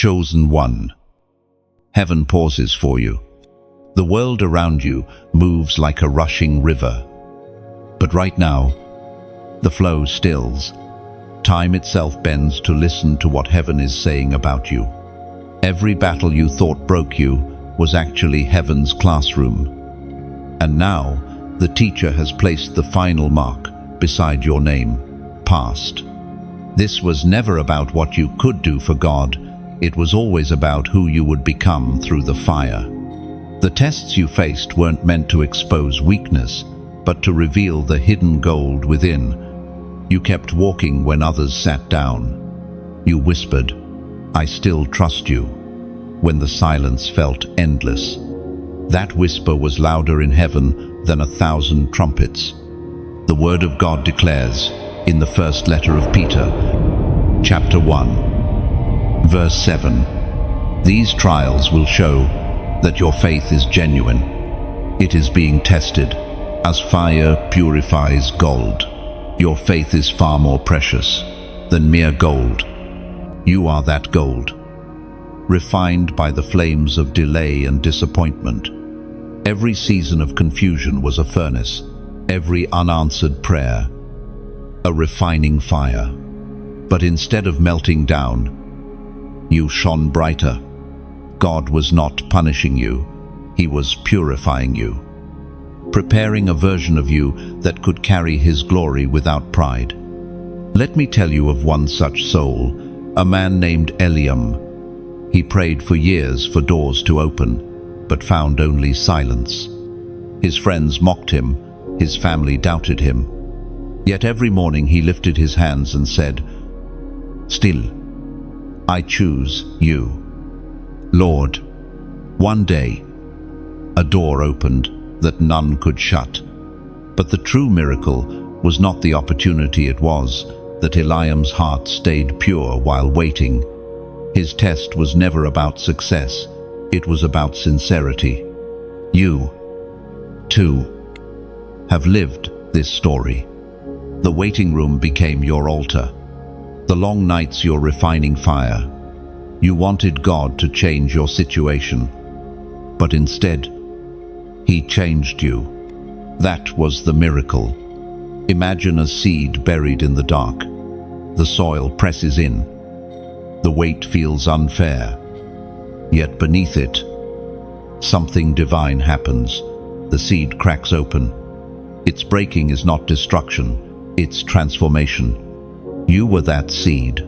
Chosen one. Heaven pauses for you. The world around you moves like a rushing river. But right now, the flow stills. Time itself bends to listen to what heaven is saying about you. Every battle you thought broke you was actually heaven's classroom. And now, the teacher has placed the final mark beside your name, passed. This was never about what you could do for God. It was always about who you would become through the fire. The tests you faced weren't meant to expose weakness, but to reveal the hidden gold within. You kept walking when others sat down. You whispered, "I still trust you," when the silence felt endless. That whisper was louder in heaven than 1,000 trumpets. The Word of God declares, in the first letter of Peter, chapter 1, verse 7, "These trials will show that your faith is genuine. It is being tested, as fire purifies gold. Your faith is far more precious than mere gold. You are that gold, refined by the flames of delay and disappointment. Every season of confusion was a furnace, every unanswered prayer, a refining fire. But instead of melting down, you shone brighter. God was not punishing you, He was purifying you, preparing a version of you that could carry His glory without pride. Let me tell you of one such soul, a man named Eliam. He prayed for years for doors to open, but found only silence. His friends mocked him, his family doubted him. Yet every morning he lifted his hands and said, "Still, I choose you, Lord." One day, a door opened that none could shut. But the true miracle was not the opportunity, it was that Eliam's heart stayed pure while waiting. His test was never about success, it was about sincerity. You, too, have lived this story. The waiting room became your altar. The long nights your refining fire. You wanted God to change your situation, but instead, He changed you. That was the miracle. Imagine a seed buried in the dark. The soil presses in. The weight feels unfair. Yet beneath it, something divine happens. The seed cracks open. Its breaking is not destruction, it's transformation. You were that seed.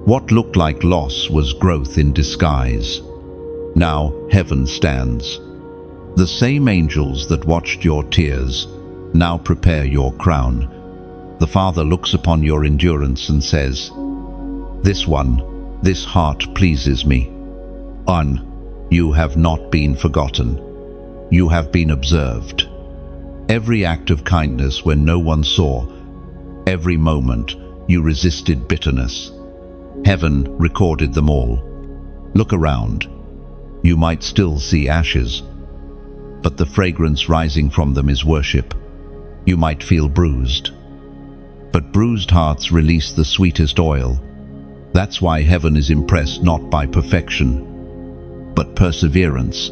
What looked like loss was growth in disguise. Now heaven stands. The same angels that watched your tears now prepare your crown. The Father looks upon your endurance and says, "This one, this heart pleases me." You have not been forgotten. You have been observed. Every act of kindness when no one saw, every moment you resisted bitterness. Heaven recorded them all. Look around. You might still see ashes, but the fragrance rising from them is worship. You might feel bruised, but bruised hearts release the sweetest oil. That's why heaven is impressed not by perfection, but perseverance.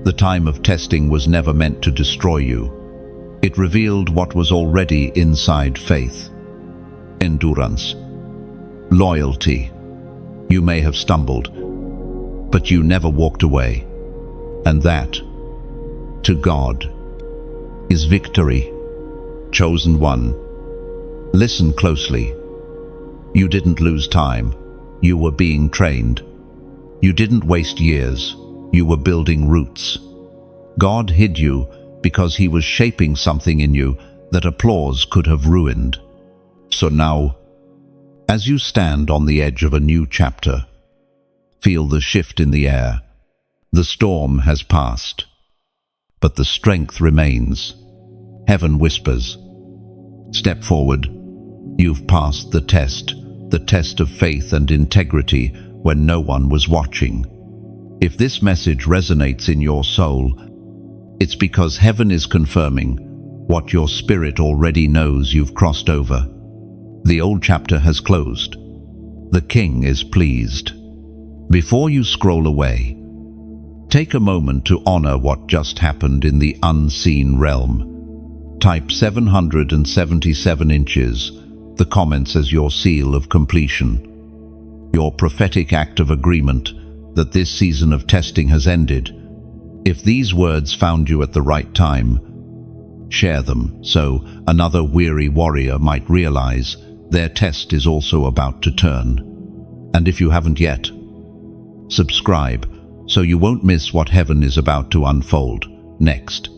The time of testing was never meant to destroy you. It revealed what was already inside: faith, endurance, loyalty. You may have stumbled, but you never walked away. And that, to God, is victory. Chosen one, listen closely. You didn't lose time. You were being trained. You didn't waste years. You were building roots. God hid you because He was shaping something in you that applause could have ruined. So now, as you stand on the edge of a new chapter, feel the shift in the air. The storm has passed, but the strength remains. Heaven whispers, "Step forward. You've passed the test of faith and integrity when no one was watching." If this message resonates in your soul, it's because heaven is confirming what your spirit already knows. You've crossed over. The old chapter has closed. The King is pleased. Before you scroll away, take a moment to honor what just happened in the unseen realm. Type 777 inches, the comments as your seal of completion, your prophetic act of agreement that this season of testing has ended. If these words found you at the right time, share them so another weary warrior might realize their test is also about to turn. And if you haven't yet, subscribe so you won't miss what heaven is about to unfold next.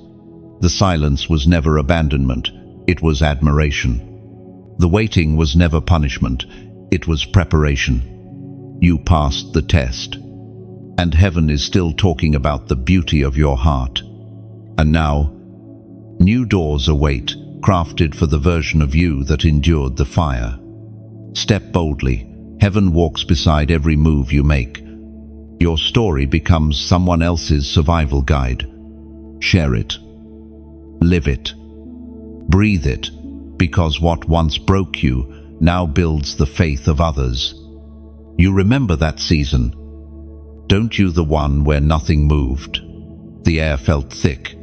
The silence was never abandonment, it was admiration. The waiting was never punishment, it was preparation. You passed the test, and heaven is still talking about the beauty of your heart. And now, new doors await, crafted for the version of you that endured the fire. Step boldly, heaven walks beside every move you make. Your story becomes someone else's survival guide. Share it. Live it. Breathe it, because what once broke you now builds the faith of others. You remember that season, don't you, the one where nothing moved? The air felt thick,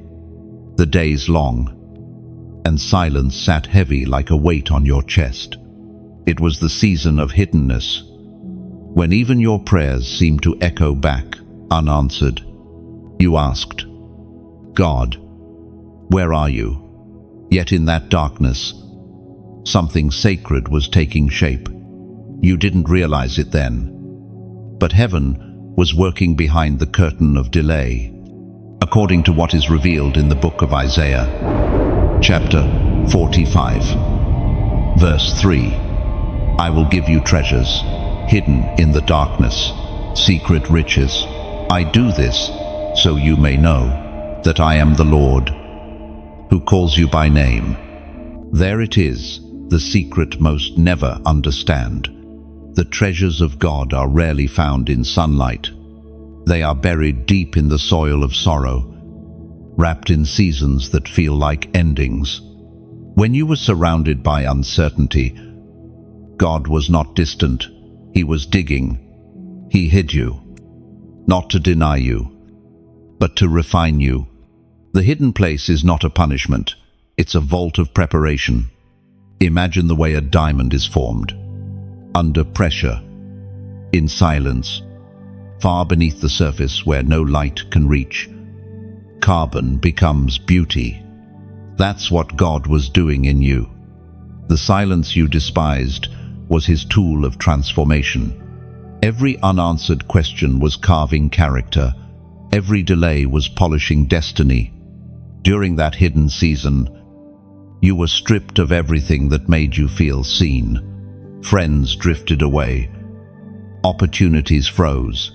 the days long, and silence sat heavy like a weight on your chest. It was the season of hiddenness, when even your prayers seemed to echo back, unanswered. You asked, God, where are you? Yet in that darkness, something sacred was taking shape. You didn't realize it then, but heaven was working behind the curtain of delay, according to what is revealed in the book of Isaiah, chapter 45, verse 3. I will give you treasures, hidden in the darkness, secret riches. I do this so you may know that I am the Lord, who calls you by name. There it is, the secret most never understand. The treasures of God are rarely found in sunlight. They are buried deep in the soil of sorrow, wrapped in seasons that feel like endings. When you were surrounded by uncertainty, God was not distant. He was digging. He hid you, not to deny you, but to refine you. The hidden place is not a punishment. It's a vault of preparation. Imagine the way a diamond is formed. Under pressure, in silence, far beneath the surface where no light can reach. Carbon becomes beauty. That's what God was doing in you. The silence you despised was his tool of transformation. Every unanswered question was carving character. Every delay was polishing destiny. During that hidden season, you were stripped of everything that made you feel seen. Friends drifted away. Opportunities froze.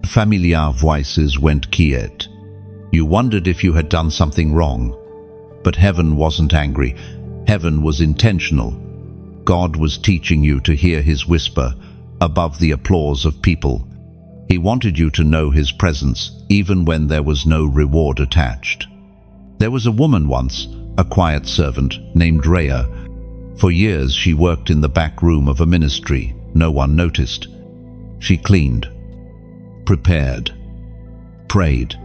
Familiar voices went quiet. You wondered if you had done something wrong. But heaven wasn't angry. Heaven was intentional. God was teaching you to hear his whisper above the applause of people. He wanted you to know his presence, even when there was no reward attached. There was a woman once, a quiet servant named Rhea. For years she worked in the back room of a ministry. No one noticed. She cleaned, prepared, prayed,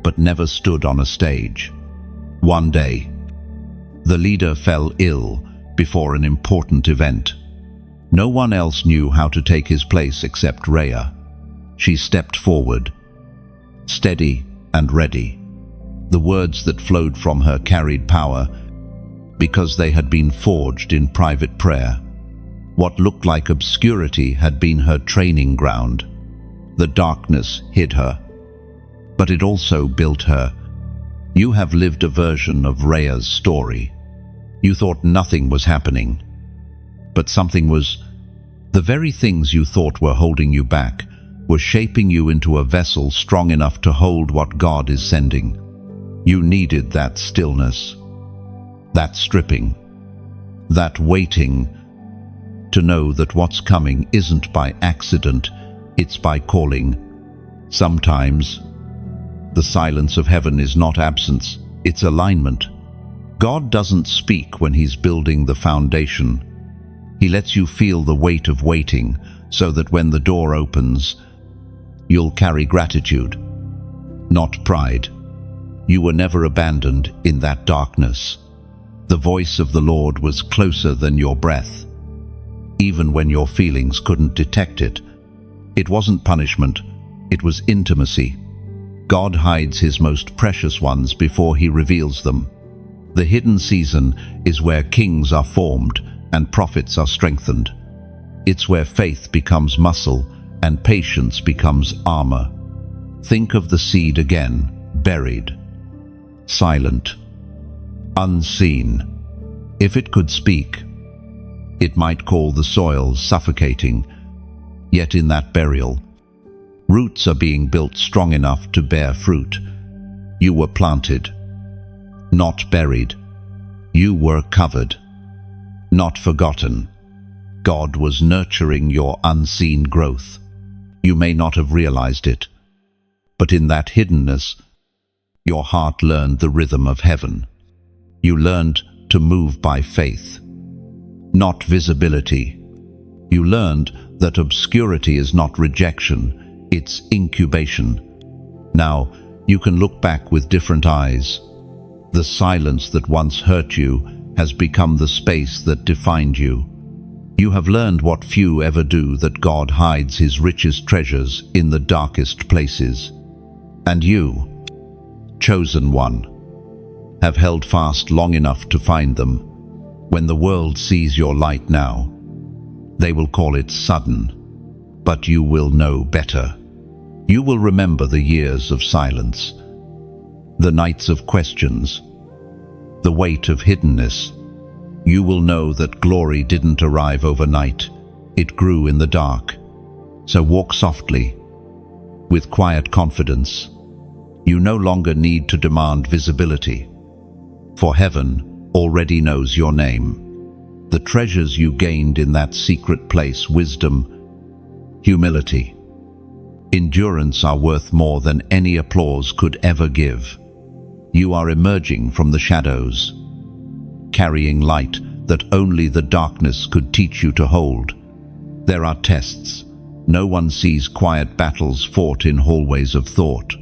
but never stood on a stage. One day, the leader fell ill before an important event. No one else knew how to take his place except Rhea. She stepped forward, steady and ready. The words that flowed from her carried power because they had been forged in private prayer. What looked like obscurity had been her training ground. The darkness hid her, but it also built her. You have lived a version of Rhea's story. You thought nothing was happening, but something was. The very things you thought were holding you back were shaping you into a vessel strong enough to hold what God is sending. You needed that stillness, that stripping, that waiting, to know that what's coming isn't by accident, it's by calling. Sometimes, the silence of heaven is not absence, it's alignment. God doesn't speak when he's building the foundation. He lets you feel the weight of waiting, so that when the door opens, you'll carry gratitude, not pride. You were never abandoned in that darkness. The voice of the Lord was closer than your breath, even when your feelings couldn't detect it. It wasn't punishment, it was intimacy. God hides his most precious ones before he reveals them. The hidden season is where kings are formed and prophets are strengthened. It's where faith becomes muscle and patience becomes armor. Think of the seed again, buried, silent, unseen. If it could speak, it might call the soil suffocating. Yet in that burial, roots are being built strong enough to bear fruit. You were planted, not buried. You were covered, not forgotten. God was nurturing your unseen growth. You may not have realized it, but in that hiddenness, your heart learned the rhythm of heaven. You learned to move by faith, not visibility. You learned that obscurity is not rejection, it's incubation. Now, you can look back with different eyes. The silence that once hurt you has become the space that defined you. You have learned what few ever do, that God hides his richest treasures in the darkest places. And you, chosen one, have held fast long enough to find them. When the world sees your light now, they will call it sudden, but you will know better. You will remember the years of silence, the nights of questions, the weight of hiddenness. You will know that glory didn't arrive overnight. It grew in the dark. So walk softly, with quiet confidence. You no longer need to demand visibility, for heaven already knows your name. The treasures you gained in that secret place, wisdom, humility, endurance, are worth more than any applause could ever give. You are emerging from the shadows, carrying light that only the darkness could teach you to hold. There are tests. No one sees quiet battles fought in hallways of thought,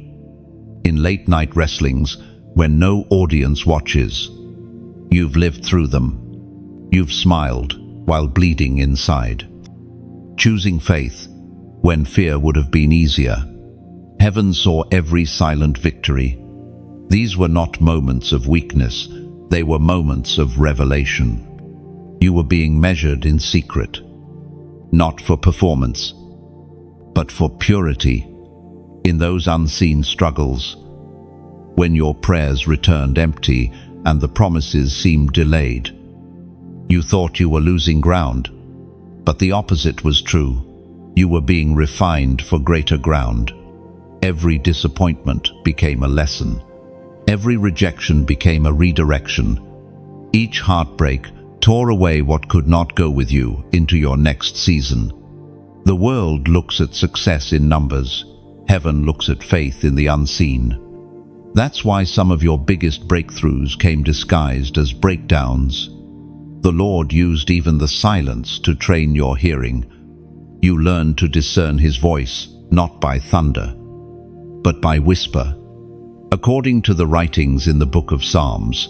in late-night wrestlings when no audience watches. You've lived through them. You've smiled while bleeding inside, choosing faith when fear would have been easier. Heaven saw every silent victory. These were not moments of weakness, they were moments of revelation. You were being measured in secret, not for performance, but for purity. In those unseen struggles, when your prayers returned empty and the promises seemed delayed, you thought you were losing ground, but the opposite was true. You were being refined for greater ground. Every disappointment became a lesson. Every rejection became a redirection. Each heartbreak tore away what could not go with you into your next season. The world looks at success in numbers. Heaven looks at faith in the unseen. That's why some of your biggest breakthroughs came disguised as breakdowns. The Lord used even the silence to train your hearing. You learned to discern his voice, not by thunder, but by whisper. According to the writings in the book of Psalms,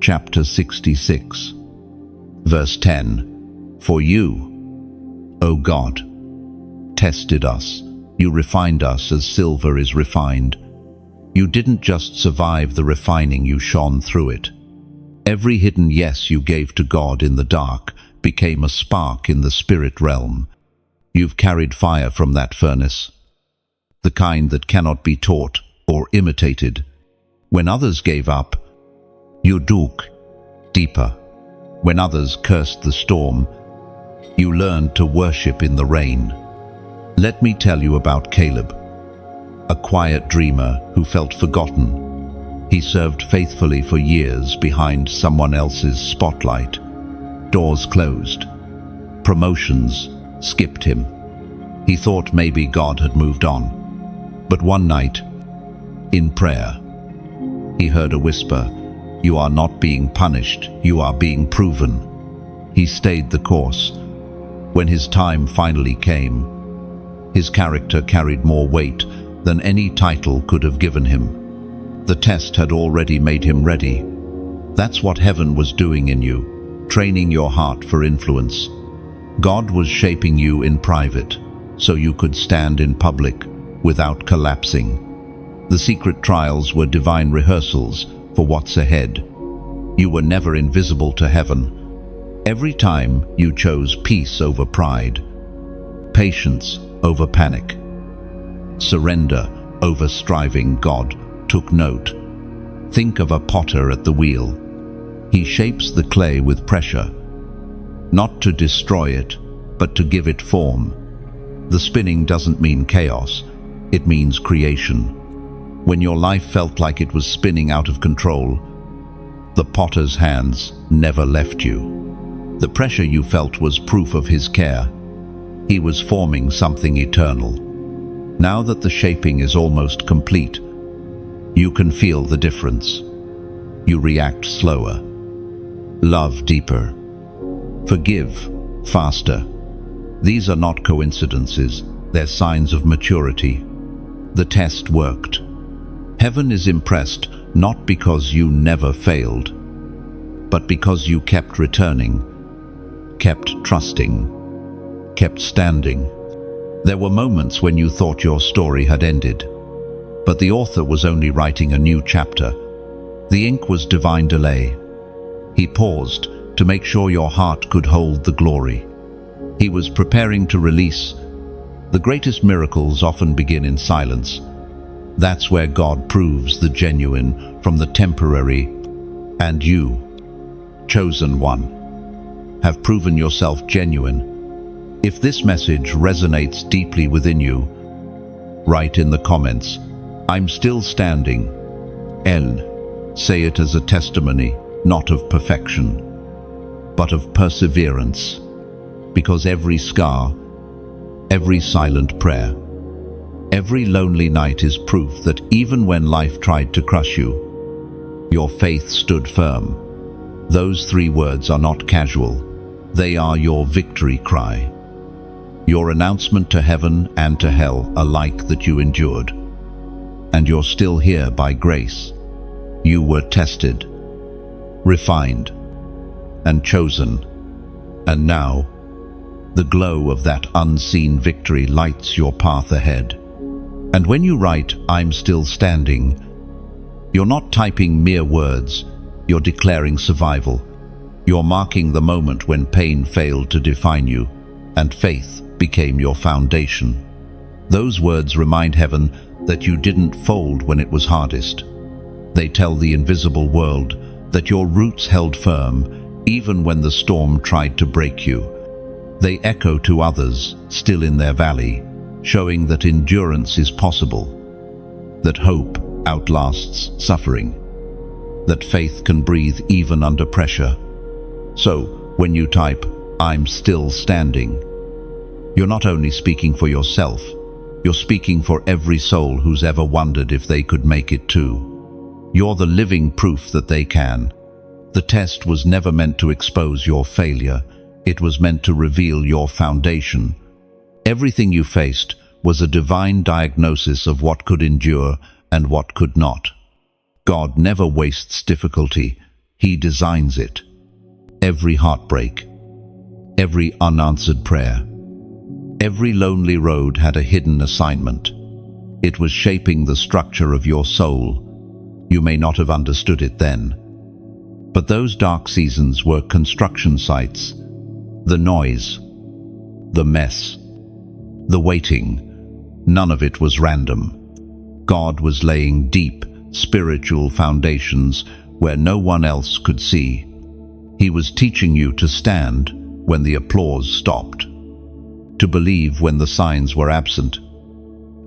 chapter 66, verse 10, "For you, O God, tested us. You refined us as silver is refined." You didn't just survive the refining, you shone through it. Every hidden yes you gave to God in the dark became a spark in the spirit realm. You've carried fire from that furnace, the kind that cannot be taught or imitated. When others gave up, you dug deeper. When others cursed the storm, you learned to worship in the rain. Let me tell you about Caleb, a quiet dreamer who felt forgotten. He served faithfully for years behind someone else's spotlight. Doors closed. Promotions skipped him. He thought maybe God had moved on. But one night, in prayer, he heard a whisper, "You are not being punished, you are being proven." He stayed the course, When his time finally came, his character carried more weight than any title could have given him. The test had already made him ready. That's what heaven was doing in you, training your heart for influence. God was shaping you in private, so you could stand in public without collapsing. The secret trials were divine rehearsals for what's ahead. You were never invisible to heaven. Every time you chose peace over pride, patience over panic, surrender over striving, God took note. Think of a potter at the wheel. He shapes the clay with pressure, not to destroy it, but to give it form. The spinning doesn't mean chaos, it means creation. When your life felt like it was spinning out of control, the potter's hands never left you. The pressure you felt was proof of his care. He was forming something eternal. Now that the shaping is almost complete, you can feel the difference. You react slower, love deeper, forgive faster. These are not coincidences, they're signs of maturity. The test worked. Heaven is impressed not because you never failed, but because you kept returning, kept trusting, kept standing. There were moments when you thought your story had ended, but the author was only writing a new chapter. The ink was divine delay. He paused to make sure your heart could hold the glory. He was preparing to release. The greatest miracles often begin in silence. That's where God proves the genuine from the temporary. And you, chosen one, have proven yourself genuine. If this message resonates deeply within you, write in the comments, "I'm still standing." Say it as a testimony, not of perfection, but of perseverance. Because every scar, every silent prayer, every lonely night is proof that even when life tried to crush you, your faith stood firm. Those 3 words are not casual. They are your victory cry. Your announcement to heaven and to hell alike that you endured. And you're still here by grace. You were tested, refined, and chosen. And now, the glow of that unseen victory lights your path ahead. And when you write, "I'm still standing," you're not typing mere words, you're declaring survival. You're marking the moment when pain failed to define you, and faith became your foundation. Those words remind heaven that you didn't fold when it was hardest. They tell the invisible world that your roots held firm, even when the storm tried to break you. They echo to others still in their valley, showing that endurance is possible, that hope outlasts suffering, that faith can breathe even under pressure. So, when you type, "I'm still standing," you're not only speaking for yourself, you're speaking for every soul who's ever wondered if they could make it too. You're the living proof that they can. The test was never meant to expose your failure, it was meant to reveal your foundation. Everything you faced was a divine diagnosis of what could endure and what could not. God never wastes difficulty, He designs it. Every heartbreak, every unanswered prayer, every lonely road had a hidden assignment. It was shaping the structure of your soul. You may not have understood it then, but those dark seasons were construction sites. The noise, the mess, the waiting, none of it was random. God was laying deep, spiritual foundations where no one else could see. He was teaching you to stand when the applause stopped, to believe when the signs were absent,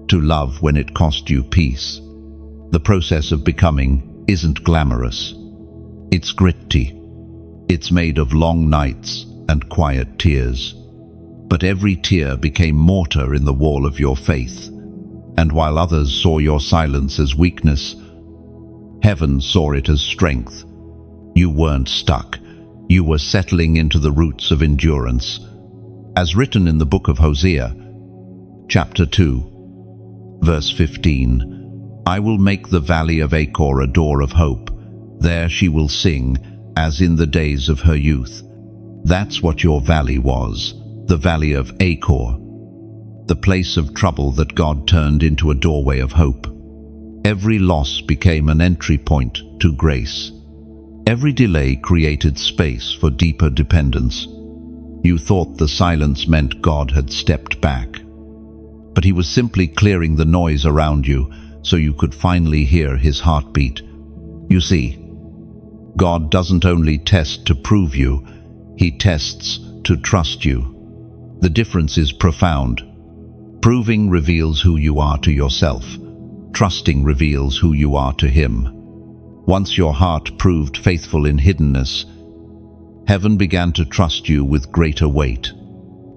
to love when it cost you peace. The process of becoming isn't glamorous. It's gritty. It's made of long nights and quiet tears. But every tear became mortar in the wall of your faith. And while others saw your silence as weakness, heaven saw it as strength. You weren't stuck. You were settling into the roots of endurance. As written in the book of Hosea, chapter 2, verse 15, I will make the valley of Achor a door of hope. There she will sing, as in the days of her youth. That's what your valley was, the valley of Achor, the place of trouble that God turned into a doorway of hope. Every loss became an entry point to grace. Every delay created space for deeper dependence. You thought the silence meant God had stepped back, but he was simply clearing the noise around you so you could finally hear his heartbeat. You see, God doesn't only test to prove you, he tests to trust you. The difference is profound. Proving reveals who you are to yourself. Trusting reveals who you are to him. Once your heart proved faithful in hiddenness, heaven began to trust you with greater weight.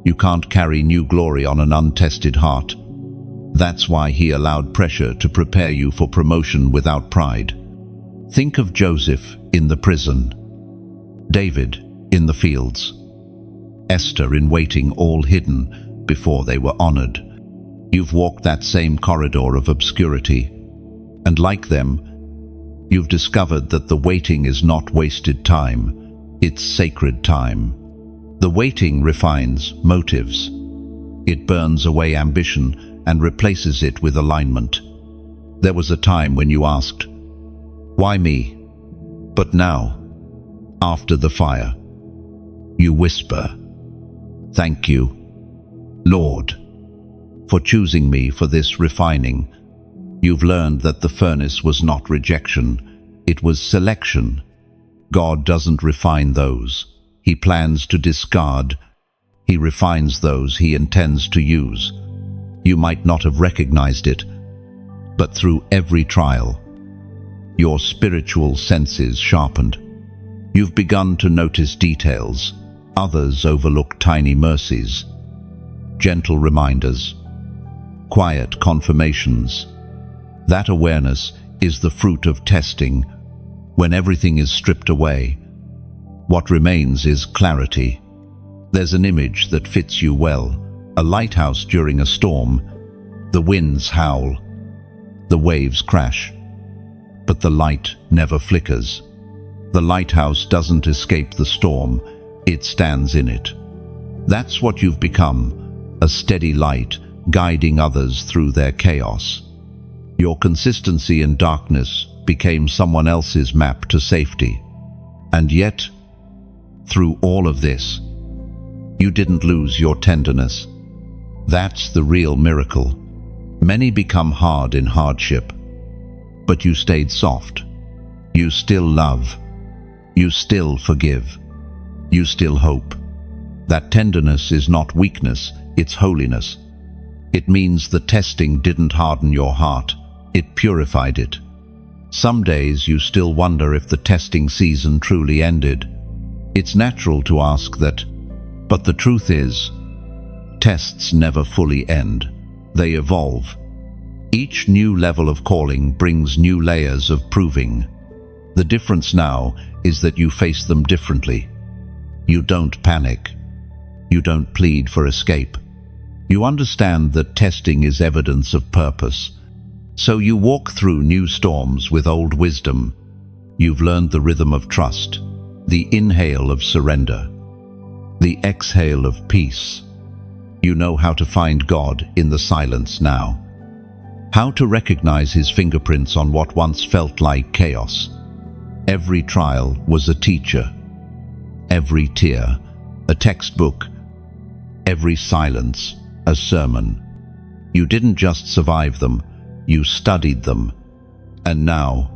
You can't carry new glory on an untested heart. That's why he allowed pressure to prepare you for promotion without pride. Think of Joseph in the prison, David in the fields, Esther in waiting, all hidden before they were honored. You've walked that same corridor of obscurity, and like them, you've discovered that the waiting is not wasted time, it's sacred time. The waiting refines motives. It burns away ambition and replaces it with alignment. There was a time when you asked, "Why me?" But now, after the fire, you whisper, "Thank you, Lord, for choosing me for this refining." You've learned that the furnace was not rejection, it was selection. God doesn't refine those he plans to discard. He refines those he intends to use. You might not have recognized it, but through every trial, your spiritual senses sharpened. You've begun to notice details. Others overlook tiny mercies, gentle reminders, quiet confirmations. That awareness is the fruit of testing. When everything is stripped away, what remains is clarity. There's an image that fits you well, a lighthouse during a storm. The winds howl, the waves crash, but the light never flickers. The lighthouse doesn't escape the storm, it stands in it. That's what you've become, a steady light guiding others through their chaos. Your consistency in darkness became someone else's map to safety. And yet, through all of this, you didn't lose your tenderness. That's the real miracle. Many become hard in hardship, but you stayed soft. You still love. You still forgive. You still hope. That tenderness is not weakness, it's holiness. It means the testing didn't harden your heart, it purified it. Some days you still wonder if the testing season truly ended. It's natural to ask that, but the truth is, tests never fully end. They evolve. Each new level of calling brings new layers of proving. The difference now is that you face them differently. You don't panic. You don't plead for escape. You understand that testing is evidence of purpose. So you walk through new storms with old wisdom. You've learned the rhythm of trust, the inhale of surrender, the exhale of peace. You know how to find God in the silence now. How to recognize his fingerprints on what once felt like chaos. Every trial was a teacher. Every tear, a textbook. Every silence, a sermon. You didn't just survive them, you studied them. And now,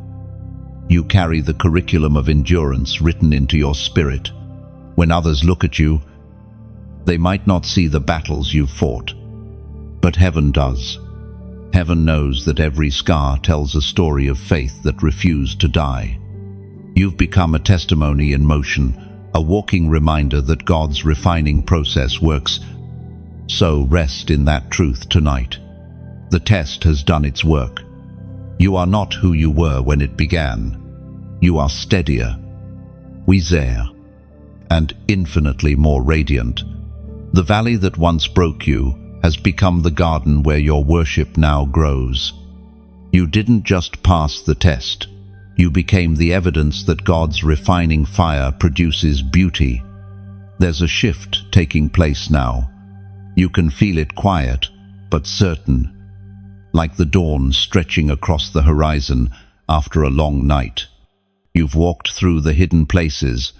you carry the curriculum of endurance written into your spirit. When others look at you, they might not see the battles you've fought, but heaven does. Heaven knows that every scar tells a story of faith that refused to die. You've become a testimony in motion, a walking reminder that God's refining process works. So rest in that truth tonight. The test has done its work. You are not who you were when it began. You are steadier, wiser, and infinitely more radiant. The valley that once broke you has become the garden where your worship now grows. You didn't just pass the test. You became the evidence that God's refining fire produces beauty. There's a shift taking place now. You can feel it quiet, but certain, like the dawn stretching across the horizon after a long night. You've walked through the hidden places,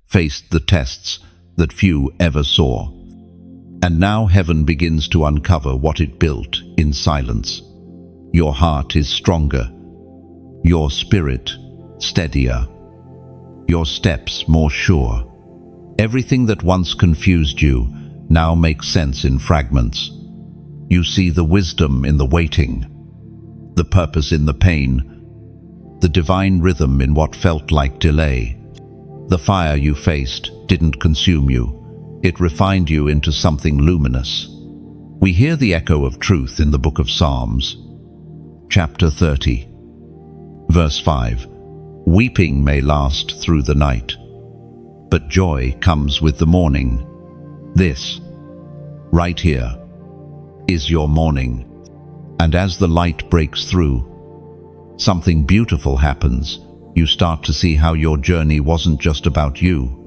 faced the tests that few ever saw. And now heaven begins to uncover what it built in silence. Your heart is stronger, your spirit steadier, your steps more sure. Everything that once confused you now makes sense in fragments. You see the wisdom in the waiting, the purpose in the pain, the divine rhythm in what felt like delay. The fire you faced didn't consume you. It refined you into something luminous. We hear the echo of truth in the book of Psalms, chapter 30, verse 5. Weeping may last through the night, but joy comes with the morning. This, right here, is your morning. And as the light breaks through, something beautiful happens. You start to see how your journey wasn't just about you.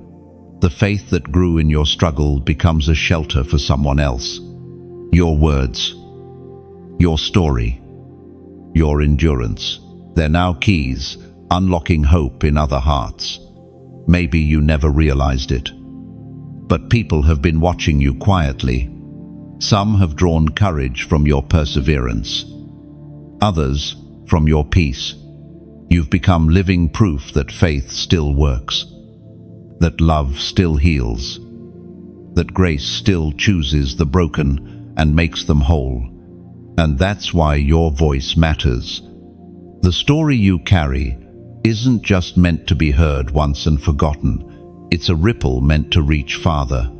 The faith that grew in your struggle becomes a shelter for someone else. Your words, your story, your endurance, they're now keys, unlocking hope in other hearts. Maybe you never realized it, but people have been watching you quietly. Some have drawn courage from your perseverance, others from your peace. You've become living proof that faith still works, that love still heals, that grace still chooses the broken and makes them whole. And that's why your voice matters. The story you carry isn't just meant to be heard once and forgotten. It's a ripple meant to reach farther,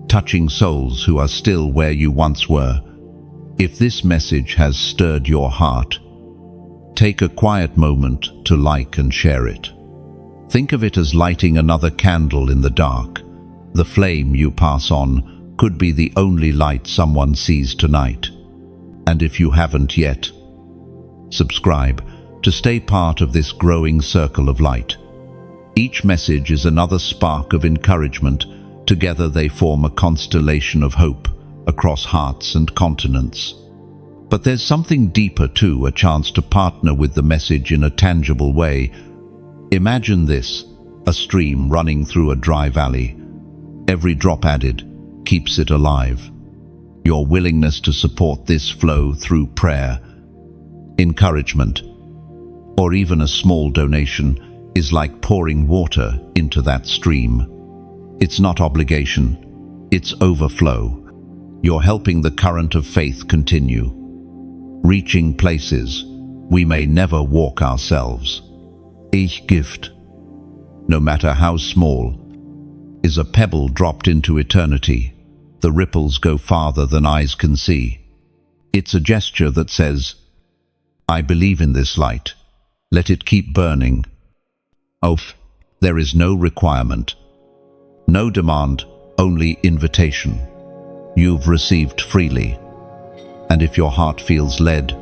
touching souls who are still where you once were. If this message has stirred your heart, take a quiet moment to like and share it. Think of it as lighting another candle in the dark. The flame you pass on could be the only light someone sees tonight. And if you haven't yet, subscribe to stay part of this growing circle of light. Each message is another spark of encouragement. Together they form a constellation of hope across hearts and continents. But there's something deeper too, a chance to partner with the message in a tangible way. Imagine this, a stream running through a dry valley. Every drop added keeps it alive. Your willingness to support this flow through prayer, encouragement, or even a small donation is like pouring water into that stream. It's not obligation, it's overflow. You're helping the current of faith continue, reaching places we may never walk ourselves. Each gift, no matter how small, is a pebble dropped into eternity. The ripples go farther than eyes can see. It's a gesture that says, I believe in this light. Let it keep burning. Oh, there is no requirement, no demand, only invitation. You've received freely. And if your heart feels led,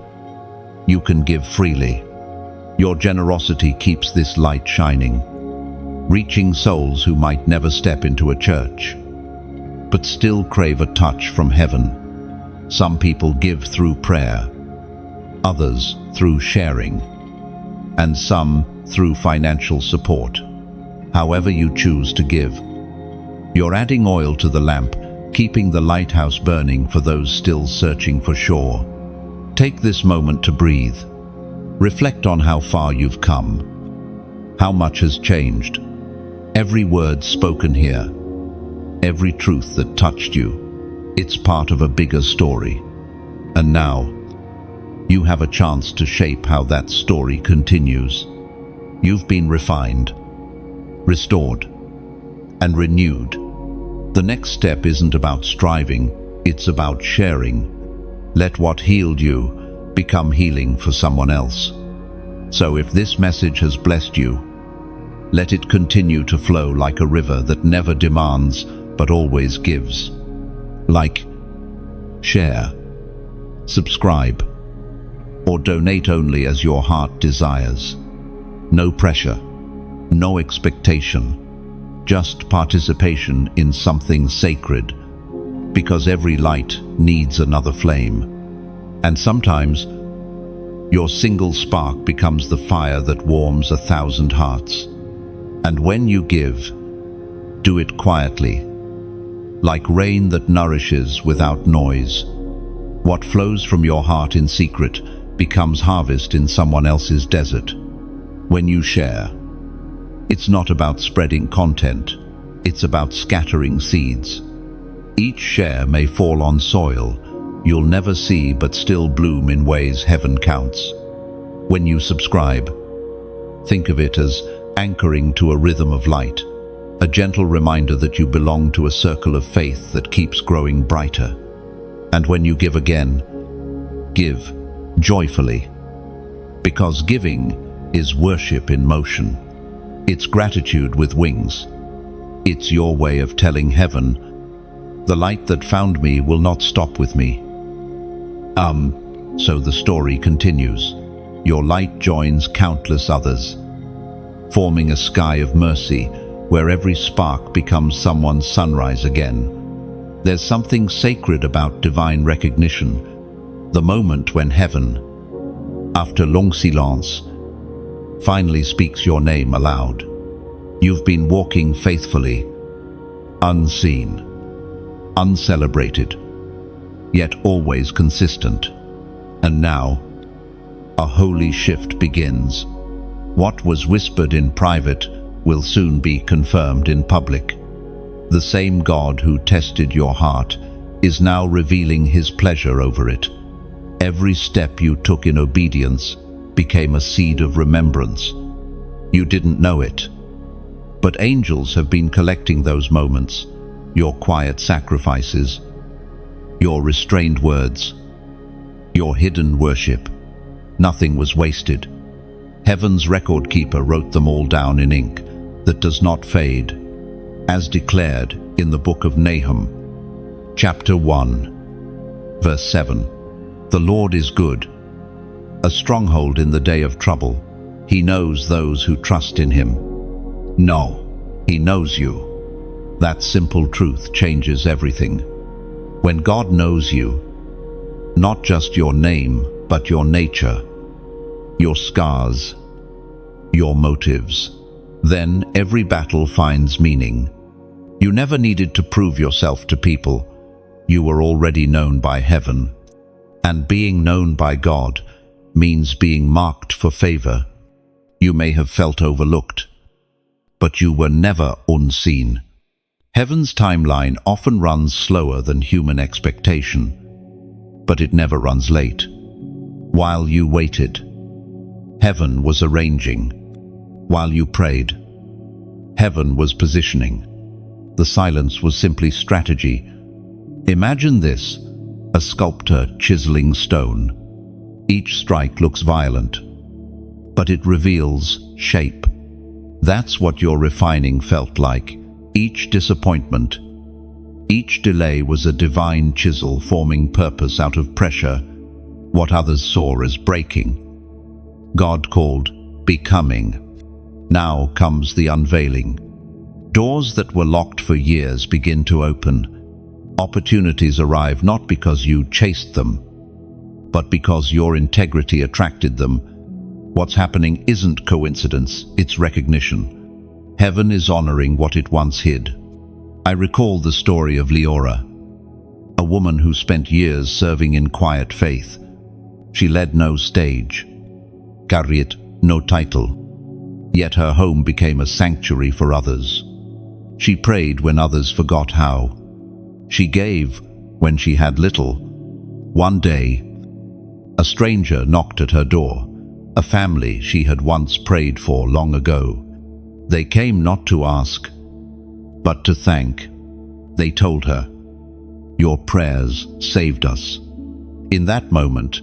you can give freely. Your generosity keeps this light shining, reaching souls who might never step into a church, but still crave a touch from heaven. Some people give through prayer, others through sharing, and some through financial support. However you choose to give, you're adding oil to the lamp, keeping the lighthouse burning for those still searching for shore. Take this moment to breathe. Reflect on how far you've come, how much has changed. Every word spoken here, every truth that touched you, it's part of a bigger story. And now, you have a chance to shape how that story continues. You've been refined, restored, and renewed. The next step isn't about striving, it's about sharing. Let what healed you become healing for someone else. So if this message has blessed you, let it continue to flow like a river that never demands, but always gives. Like, share, subscribe, or donate only as your heart desires. No pressure, no expectation, just participation in something sacred, because every light needs another flame. And sometimes, your single spark becomes the fire that warms 1,000 hearts. And when you give, do it quietly, like rain that nourishes without noise. What flows from your heart in secret becomes harvest in someone else's desert. When you share, it's not about spreading content, it's about scattering seeds. Each share may fall on soil you'll never see but still bloom in ways heaven counts. When you subscribe, think of it as anchoring to a rhythm of light, a gentle reminder that you belong to a circle of faith that keeps growing brighter. And when you give again, give joyfully, because giving is worship in motion. It's gratitude with wings. It's your way of telling heaven, the light that found me will not stop with me. So the story continues. Your light joins countless others, forming a sky of mercy where every spark becomes someone's sunrise again. There's something sacred about divine recognition, the moment when heaven, after long silence, finally speaks your name aloud. You've been walking faithfully, unseen, uncelebrated, yet always consistent. And now, a holy shift begins. What was whispered in private will soon be confirmed in public. The same God who tested your heart is now revealing his pleasure over it. Every step you took in obedience became a seed of remembrance. You didn't know it, but angels have been collecting those moments, your quiet sacrifices, your restrained words, your hidden worship. Nothing was wasted. Heaven's record keeper wrote them all down in ink that does not fade, as declared in the book of Nahum, chapter 1, verse 7. The Lord is good, a stronghold in the day of trouble. He knows those who trust in him. No, he knows you. That simple truth changes everything. When God knows you, not just your name, but your nature, your scars, your motives, then every battle finds meaning. You never needed to prove yourself to people. You were already known by heaven. And being known by God means being marked for favor. You may have felt overlooked, but you were never unseen. Heaven's timeline often runs slower than human expectation, but it never runs late. While you waited, heaven was arranging. While you prayed, heaven was positioning. The silence was simply strategy. Imagine this, a sculptor chiseling stone. Each strike looks violent, but it reveals shape. That's what your refining felt like. Each disappointment, each delay was a divine chisel forming purpose out of pressure, what others saw as breaking. God called becoming. Now comes the unveiling. Doors that were locked for years begin to open. Opportunities arrive not because you chased them, but because your integrity attracted them. What's happening isn't coincidence, it's recognition. Heaven is honoring what it once hid. I recall the story of Leora, a woman who spent years serving in quiet faith. She led no stage, carried no title, yet her home became a sanctuary for others. She prayed when others forgot how. She gave when she had little. One day, a stranger knocked at her door, a family she had once prayed for long ago. They came not to ask, but to thank. They told her, "Your prayers saved us." In that moment,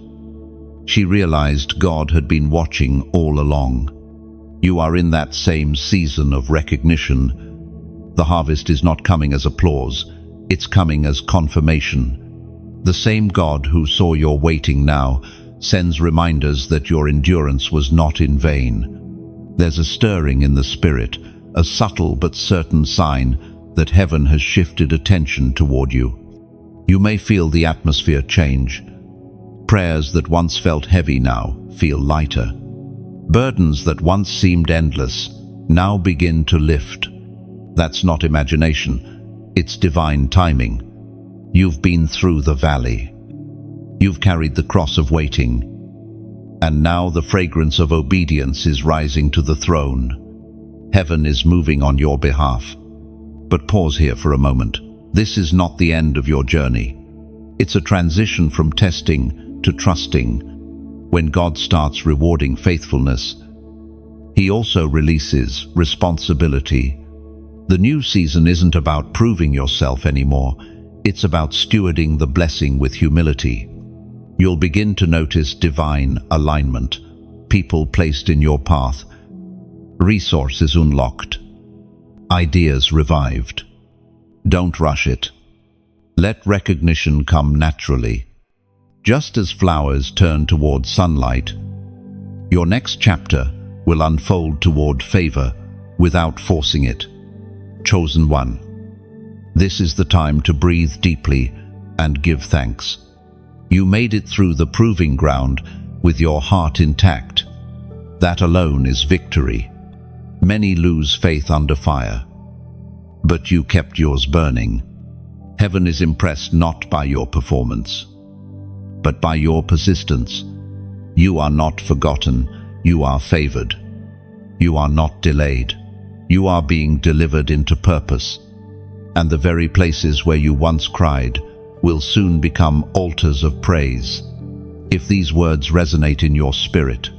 she realized God had been watching all along. You are in that same season of recognition, The harvest is not coming as applause, it's coming as confirmation. The same God who saw your waiting now sends reminders that your endurance was not in vain. There's a stirring in the spirit, a subtle but certain sign that heaven has shifted attention toward you. You may feel the atmosphere change. Prayers that once felt heavy now feel lighter. Burdens that once seemed endless now begin to lift. That's not imagination, it's divine timing. You've been through the valley. You've carried the cross of waiting. And now the fragrance of obedience is rising to the throne. Heaven is moving on your behalf. But pause here for a moment. This is not the end of your journey. It's a transition from testing to trusting. When God starts rewarding faithfulness, He also releases responsibility. The new season isn't about proving yourself anymore. It's about stewarding the blessing with humility. You'll begin to notice divine alignment, people placed in your path, resources unlocked, ideas revived. Don't rush it. Let recognition come naturally. Just as flowers turn toward sunlight, your next chapter will unfold toward favor without forcing it. Chosen one. This is the time to breathe deeply and give thanks. You made it through the proving ground with your heart intact. That alone is victory. Many lose faith under fire, but you kept yours burning. Heaven is impressed not by your performance, but by your persistence. You are not forgotten, you are favored. You are not delayed. You are being delivered into purpose. And the very places where you once cried will soon become altars of praise. If these words resonate in your spirit,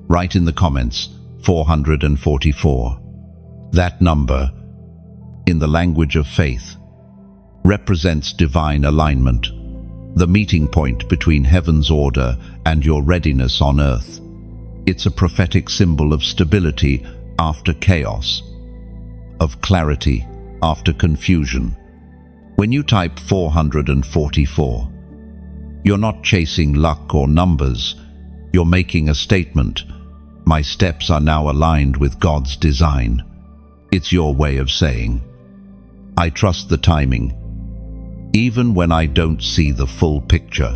write in the comments 444. That number, in the language of faith, represents divine alignment, the meeting point between heaven's order and your readiness on earth. It's a prophetic symbol of stability after chaos, of clarity after confusion. When you type 444, you're not chasing luck or numbers, you're making a statement. My steps are now aligned with God's design. It's your way of saying, I trust the timing, even when I don't see the full picture.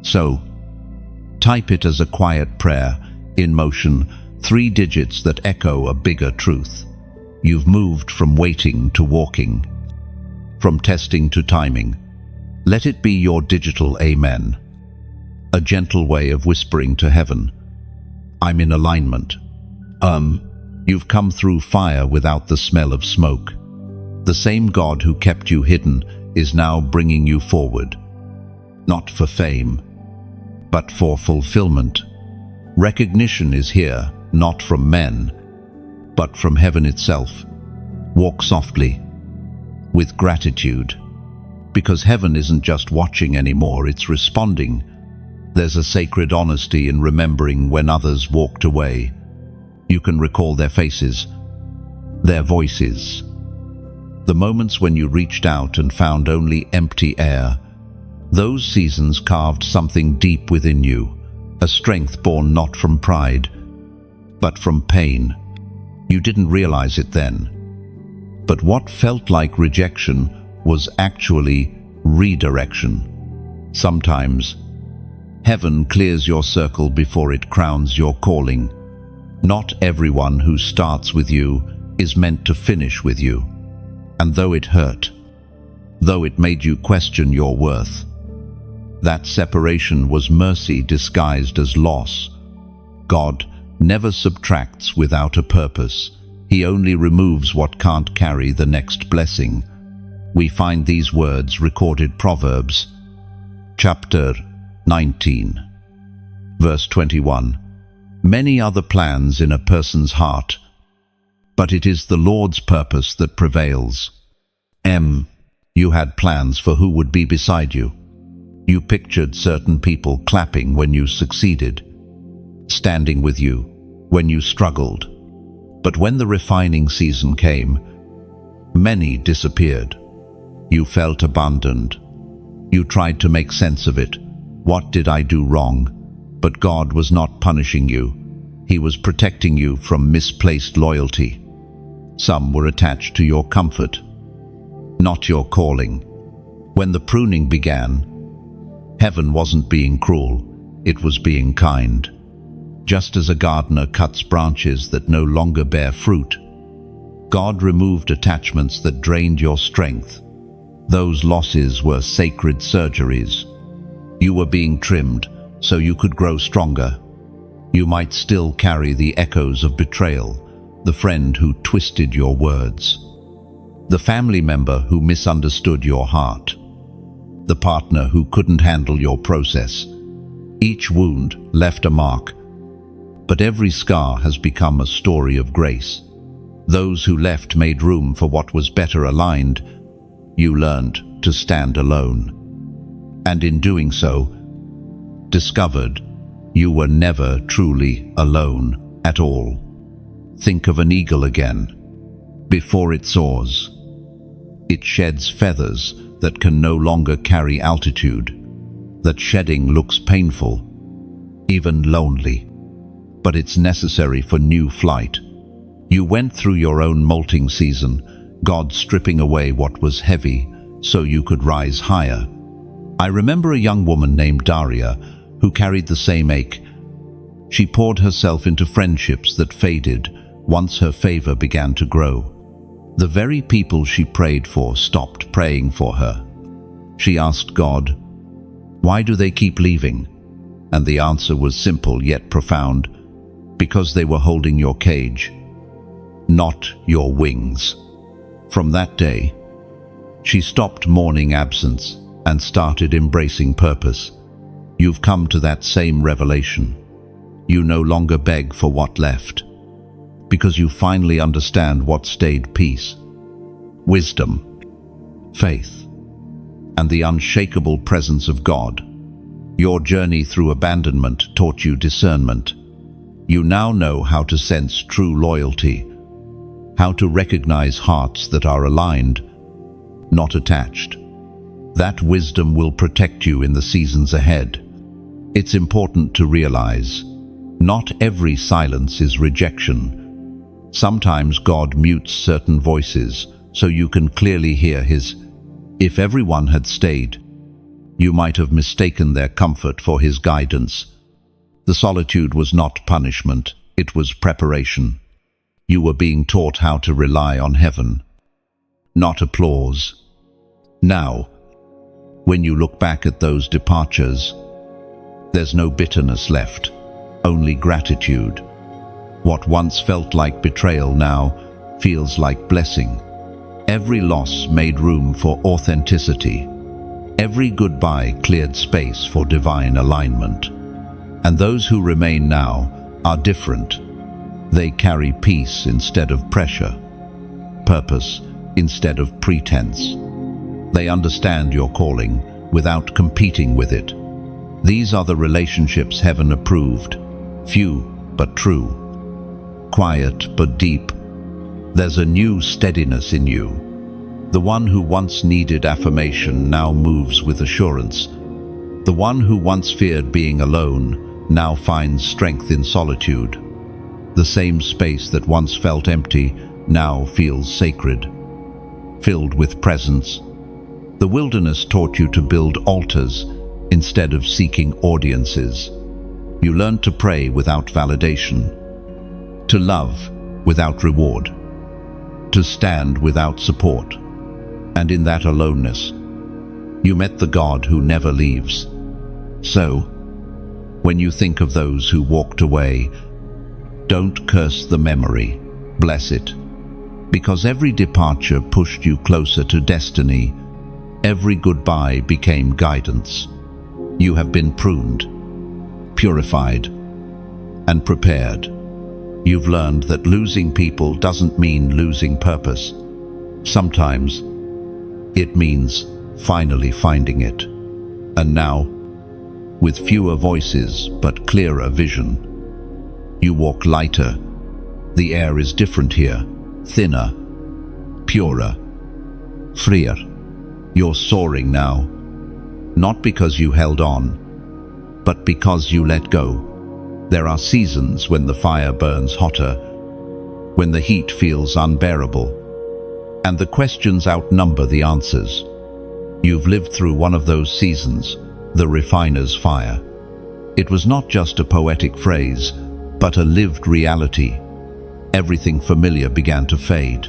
So, type it as a quiet prayer, in motion, 3 digits that echo a bigger truth. You've moved from waiting to walking, from testing to timing. Let it be your digital amen, a gentle way of whispering to heaven, I'm in alignment. You've come through fire without the smell of smoke. The same God who kept you hidden is now bringing you forward, not for fame, but for fulfillment. Recognition is here, not from men, but from heaven itself. Walk softly, with gratitude, because heaven isn't just watching anymore, it's responding. There's a sacred honesty in remembering when others walked away. You can recall their faces, their voices, the moments when you reached out and found only empty air. Those seasons carved something deep within you, a strength born not from pride, but from pain. You didn't realize it then. But what felt like rejection was actually redirection. Sometimes, heaven clears your circle before it crowns your calling. Not everyone who starts with you is meant to finish with you. And though it hurt, though it made you question your worth, that separation was mercy disguised as loss. God never subtracts without a purpose. He only removes what can't carry the next blessing. We find these words recorded Proverbs, chapter 19, verse 21. Many are the plans in a person's heart, but it is the Lord's purpose that prevails. You had plans for who would be beside you. You pictured certain people clapping when you succeeded, standing with you when you struggled. But when the refining season came, many disappeared. You felt abandoned. You tried to make sense of it. What did I do wrong? But God was not punishing you. He was protecting you from misplaced loyalty. Some were attached to your comfort, not your calling. When the pruning began, heaven wasn't being cruel, it was being kind. Just as a gardener cuts branches that no longer bear fruit, God removed attachments that drained your strength. Those losses were sacred surgeries. You were being trimmed so you could grow stronger. You might still carry the echoes of betrayal, the friend who twisted your words, the family member who misunderstood your heart, the partner who couldn't handle your process. Each wound left a mark, but every scar has become a story of grace. Those who left made room for what was better aligned. You learned to stand alone, and in doing so, discovered you were never truly alone at all. Think of an eagle again. Before it soars, it sheds feathers that can no longer carry altitude. That shedding looks painful, even lonely, but it's necessary for new flight. You went through your own molting season, God stripping away what was heavy so you could rise higher. I remember a young woman named Daria who carried the same ache. She poured herself into friendships that faded once her favor began to grow. The very people she prayed for stopped praying for her. She asked God, "Why do they keep leaving?" And the answer was simple yet profound: because they were holding your cage, not your wings. From that day, she stopped mourning absence and started embracing purpose. You've come to that same revelation. You no longer beg for what left, because you finally understand what stayed: peace, wisdom, faith, and the unshakable presence of God. Your journey through abandonment taught you discernment. You now know how to sense true loyalty, how to recognize hearts that are aligned, not attached. That wisdom will protect you in the seasons ahead. It's important to realize, not every silence is rejection. Sometimes God mutes certain voices so you can clearly hear His. If everyone had stayed, you might have mistaken their comfort for His guidance. The solitude was not punishment, it was preparation. You were being taught how to rely on heaven, not applause. Now, when you look back at those departures, there's no bitterness left, only gratitude. What once felt like betrayal now feels like blessing. Every loss made room for authenticity. Every goodbye cleared space for divine alignment. And those who remain now are different. They carry peace instead of pressure, purpose instead of pretense. They understand your calling without competing with it. These are the relationships heaven approved, few but true, quiet but deep. There's a new steadiness in you. The one who once needed affirmation now moves with assurance. The one who once feared being alone now finds strength in solitude. The same space that once felt empty now feels sacred, filled with presence. The wilderness taught you to build altars instead of seeking audiences. You learned to pray without validation, to love without reward, to stand without support. And in that aloneness, you met the God who never leaves. So, when you think of those who walked away, don't curse the memory, bless it. Because every departure pushed you closer to destiny. Every goodbye became guidance. You have been pruned, purified, and prepared. You've learned that losing people doesn't mean losing purpose. Sometimes it means finally finding it. And now, with fewer voices but clearer vision, you walk lighter, The air is different here, thinner, purer, freer. You're soaring now, not because you held on, but because you let go. There are seasons when the fire burns hotter, when the heat feels unbearable, and the questions outnumber the answers. You've lived through one of those seasons, the refiner's fire. It was not just a poetic phrase, but a lived reality. Everything familiar began to fade.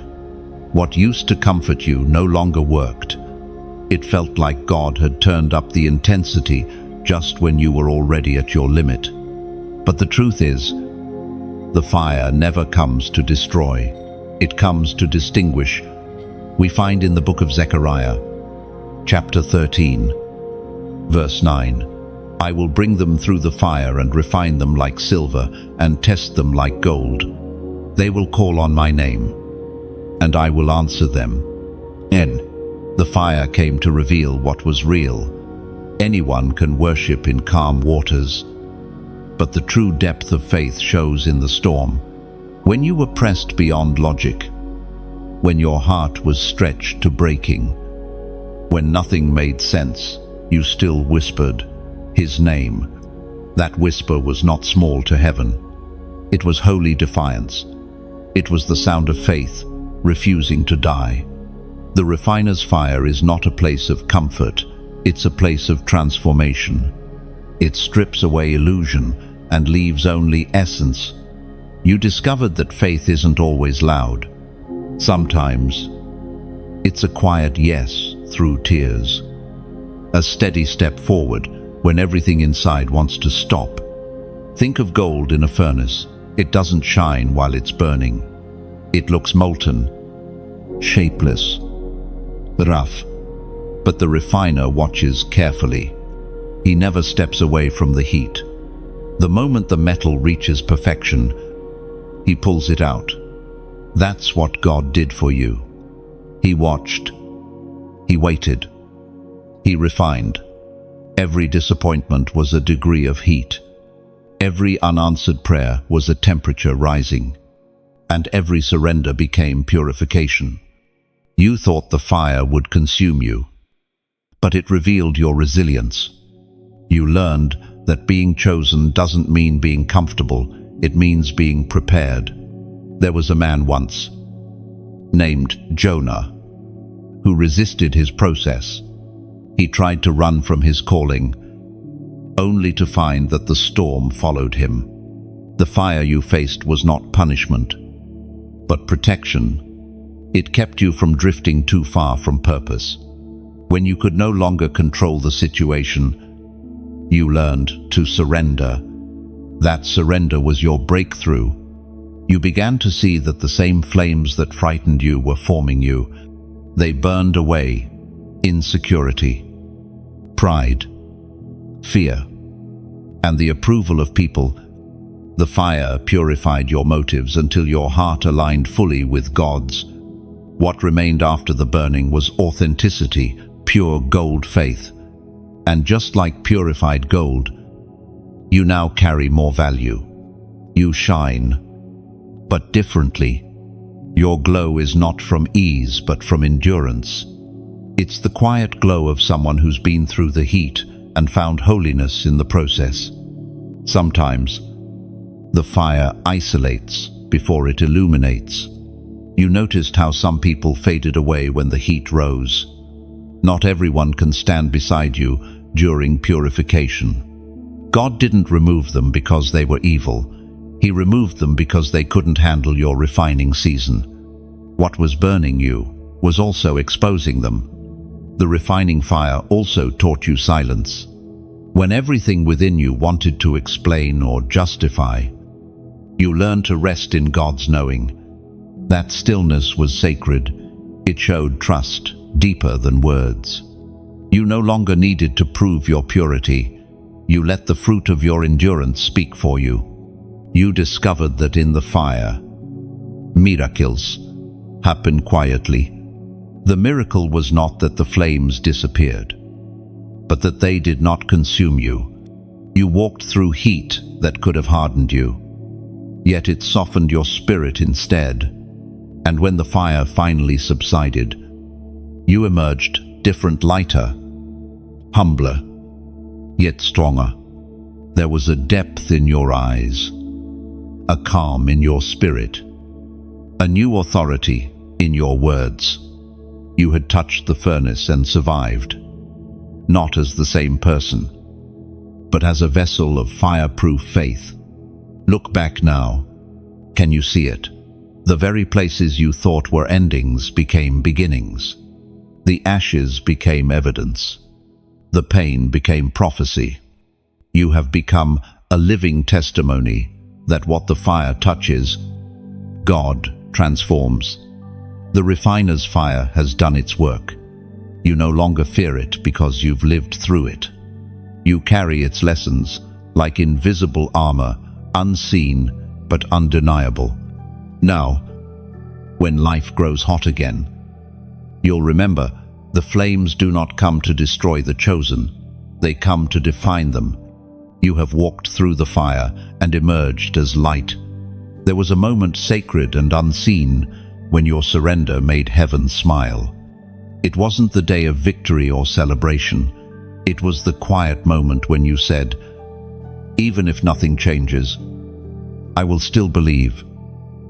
What used to comfort you no longer worked. It felt like God had turned up the intensity just when you were already at your limit. But the truth is, the fire never comes to destroy. It comes to distinguish. We find in the book of Zechariah, chapter 13, verse 9, "I will bring them through the fire and refine them like silver and test them like gold. They will call on my name, and I will answer them." The fire came to reveal what was real. Anyone can worship in calm waters, but the true depth of faith shows in the storm. When you were pressed beyond logic, when your heart was stretched to breaking, when nothing made sense, you still whispered his name. That whisper was not small to heaven. It was holy defiance. It was the sound of faith, refusing to die. The refiner's fire is not a place of comfort, it's a place of transformation. It strips away illusion and leaves only essence. You discovered that faith isn't always loud. Sometimes it's a quiet yes through tears. A steady step forward when everything inside wants to stop. Think of gold in a furnace. It doesn't shine while it's burning. It looks molten, shapeless, rough. But the refiner watches carefully. He never steps away from the heat. The moment the metal reaches perfection, he pulls it out. That's what God did for you. He watched. He waited. He refined. Every disappointment was a degree of heat. Every unanswered prayer was a temperature rising. And every surrender became purification. You thought the fire would consume you, but it revealed your resilience. You learned that being chosen doesn't mean being comfortable, it means being prepared. There was a man once, named Jonah, who resisted his process. He tried to run from his calling, only to find that the storm followed him. The fire you faced was not punishment, but protection. It kept you from drifting too far from purpose. When you could no longer control the situation, you learned to surrender. That surrender was your breakthrough. You began to see that the same flames that frightened you were forming you. They burned away insecurity, pride, fear, and the approval of people. The fire purified your motives until your heart aligned fully with God's. What remained after the burning was authenticity, pure gold faith. And just like purified gold, you now carry more value. You shine, but differently. Your glow is not from ease, but from endurance. It's the quiet glow of someone who's been through the heat and found holiness in the process. Sometimes, the fire isolates before it illuminates. You noticed how some people faded away when the heat rose. Not everyone can stand beside you during purification. God didn't remove them because they were evil. He removed them because they couldn't handle your refining season. What was burning you was also exposing them. The refining fire also taught you silence. When everything within you wanted to explain or justify, you learned to rest in God's knowing. That stillness was sacred. It showed trust deeper than words. You no longer needed to prove your purity. You let the fruit of your endurance speak for you. You discovered that in the fire, miracles happen quietly. The miracle was not that the flames disappeared, but that they did not consume you. You walked through heat that could have hardened you. yet it softened your spirit instead. And when the fire finally subsided, you emerged different, lighter, humbler, yet stronger. There was a depth in your eyes, a calm in your spirit, a new authority in your words. You had touched the furnace and survived, not as the same person, but as a vessel of fireproof faith. Look back now. Can you see it? The very places you thought were endings became beginnings. The ashes became evidence. The pain became prophecy. You have become a living testimony that what the fire touches, God transforms. The refiner's fire has done its work. You no longer fear it because you've lived through it. You carry its lessons like invisible armor, unseen but undeniable. Now, when life grows hot again, you'll remember the flames do not come to destroy the chosen. They come to define them. You have walked through the fire and emerged as light. There was a moment sacred and unseen when your surrender made heaven smile. It wasn't the day of victory or celebration. It was the quiet moment when you said, "Even if nothing changes, I will still believe."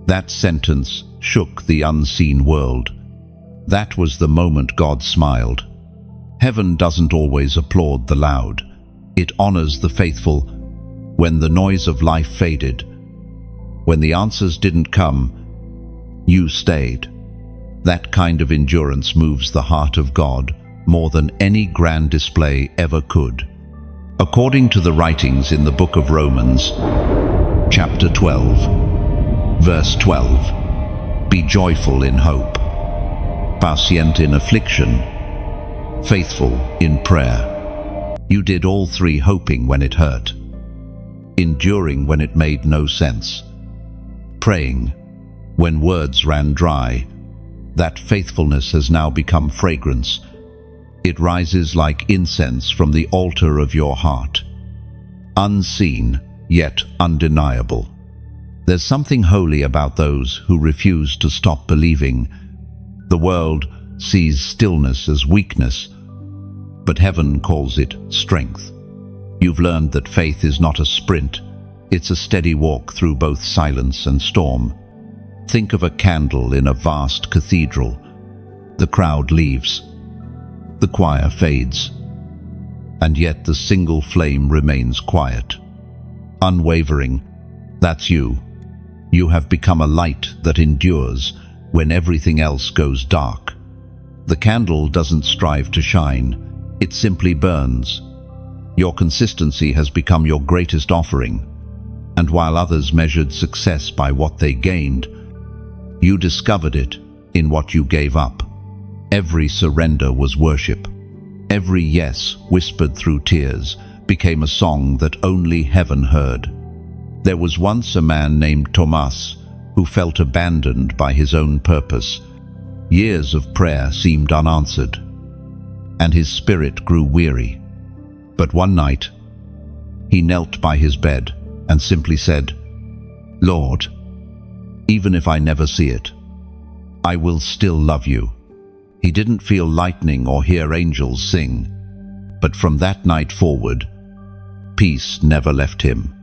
That sentence shook the unseen world. That was the moment God smiled. Heaven doesn't always applaud the loud. It honors the faithful. When the noise of life faded, when the answers didn't come, you stayed. That kind of endurance moves the heart of God more than any grand display ever could. According to the writings in the book of Romans, chapter 12, verse 12, be joyful in hope, patient in affliction, faithful in prayer. You did all three, hoping when it hurt, enduring when it made no sense, praying when words ran dry. That faithfulness has now become fragrance. It rises like incense from the altar of your heart, unseen yet undeniable. There's something holy about those who refuse to stop believing. The world sees stillness as weakness, but heaven calls it strength. You've learned that faith is not a sprint, it's a steady walk through both silence and storm. Think of a candle in a vast cathedral. The crowd leaves, the choir fades, and yet the single flame remains quiet, unwavering. That's you. You have become a light that endures when everything else goes dark. The candle doesn't strive to shine, it simply burns. Your consistency has become your greatest offering, and while others measured success by what they gained, you discovered it in what you gave up. Every surrender was worship. Every yes, whispered through tears, became a song that only heaven heard. There was once a man named Thomas who felt abandoned by his own purpose. Years of prayer seemed unanswered, and his spirit grew weary. But one night, he knelt by his bed and simply said, "Lord, even if I never see it, I will still love you." He didn't feel lightning or hear angels sing, but from that night forward, peace never left him.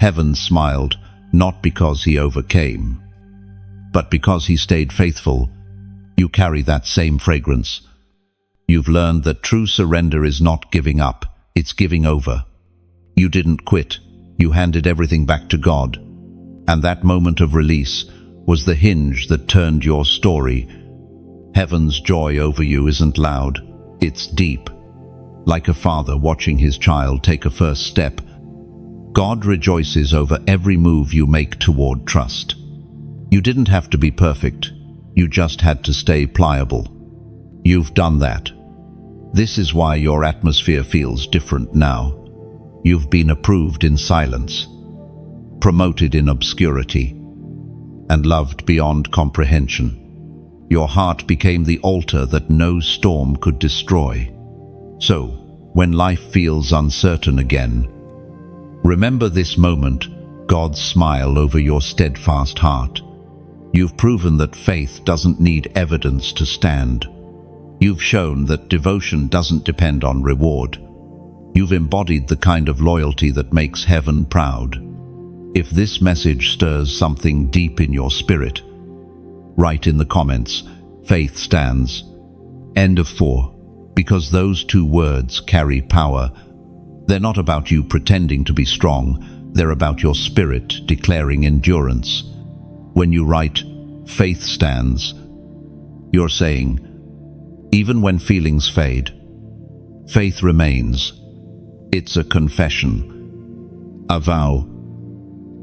Heaven smiled, not because he overcame, but because he stayed faithful. You carry that same fragrance. You've learned that true surrender is not giving up, it's giving over. You didn't quit, you handed everything back to God. And that moment of release was the hinge that turned your story. Heaven's joy over you isn't loud, it's deep. Like a father watching his child take a first step, God rejoices over every move you make toward trust. You didn't have to be perfect, you just had to stay pliable. You've done that. This is why your atmosphere feels different now. You've been approved in silence, promoted in obscurity, and loved beyond comprehension. Your heart became the altar that no storm could destroy. So, when life feels uncertain again, remember this moment God's smile over your steadfast heart. You've proven that faith doesn't need evidence to stand. You've shown that devotion doesn't depend on reward. You've embodied the kind of loyalty that makes heaven proud. If this message stirs something deep in your spirit, write in the comments, "Faith stands." End of 4. Because those two words carry power. They're not about you pretending to be strong. They're about your spirit declaring endurance. When you write, "Faith stands," you're saying, even when feelings fade, faith remains. It's a confession, a vow,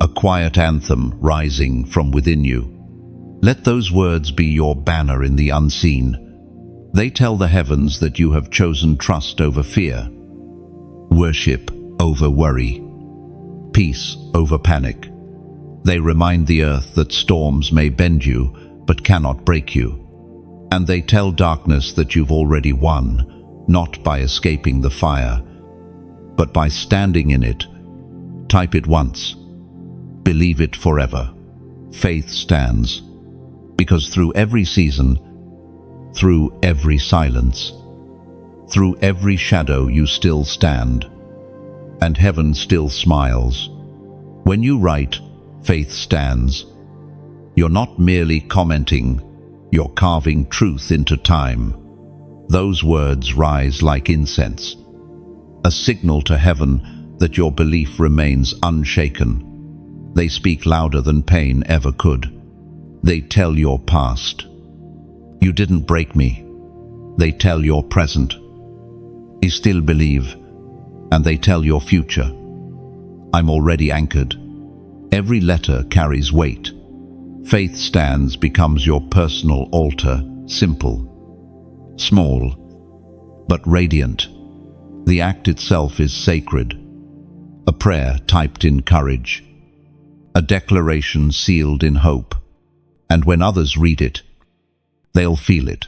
a quiet anthem rising from within you. Let those words be your banner in the unseen. They tell the heavens that you have chosen trust over fear, worship over worry, peace over panic. They remind the earth that storms may bend you, but cannot break you. And they tell darkness that you've already won, not by escaping the fire, but by standing in it. Type it once. Believe it forever. Faith stands. Because through every season, through every silence, through every shadow, you still stand, and heaven still smiles. When you write, "Faith stands," you're not merely commenting, you're carving truth into time. Those words rise like incense, a signal to heaven that your belief remains unshaken. They speak louder than pain ever could. They tell your past, "You didn't break me." They tell your present, "I still believe." And they tell your future, "I'm already anchored." Every letter carries weight. Faith stands becomes your personal altar, simple, small, but radiant. The act itself is sacred, a prayer typed in courage, a declaration sealed in hope. And when others read it, they'll feel it.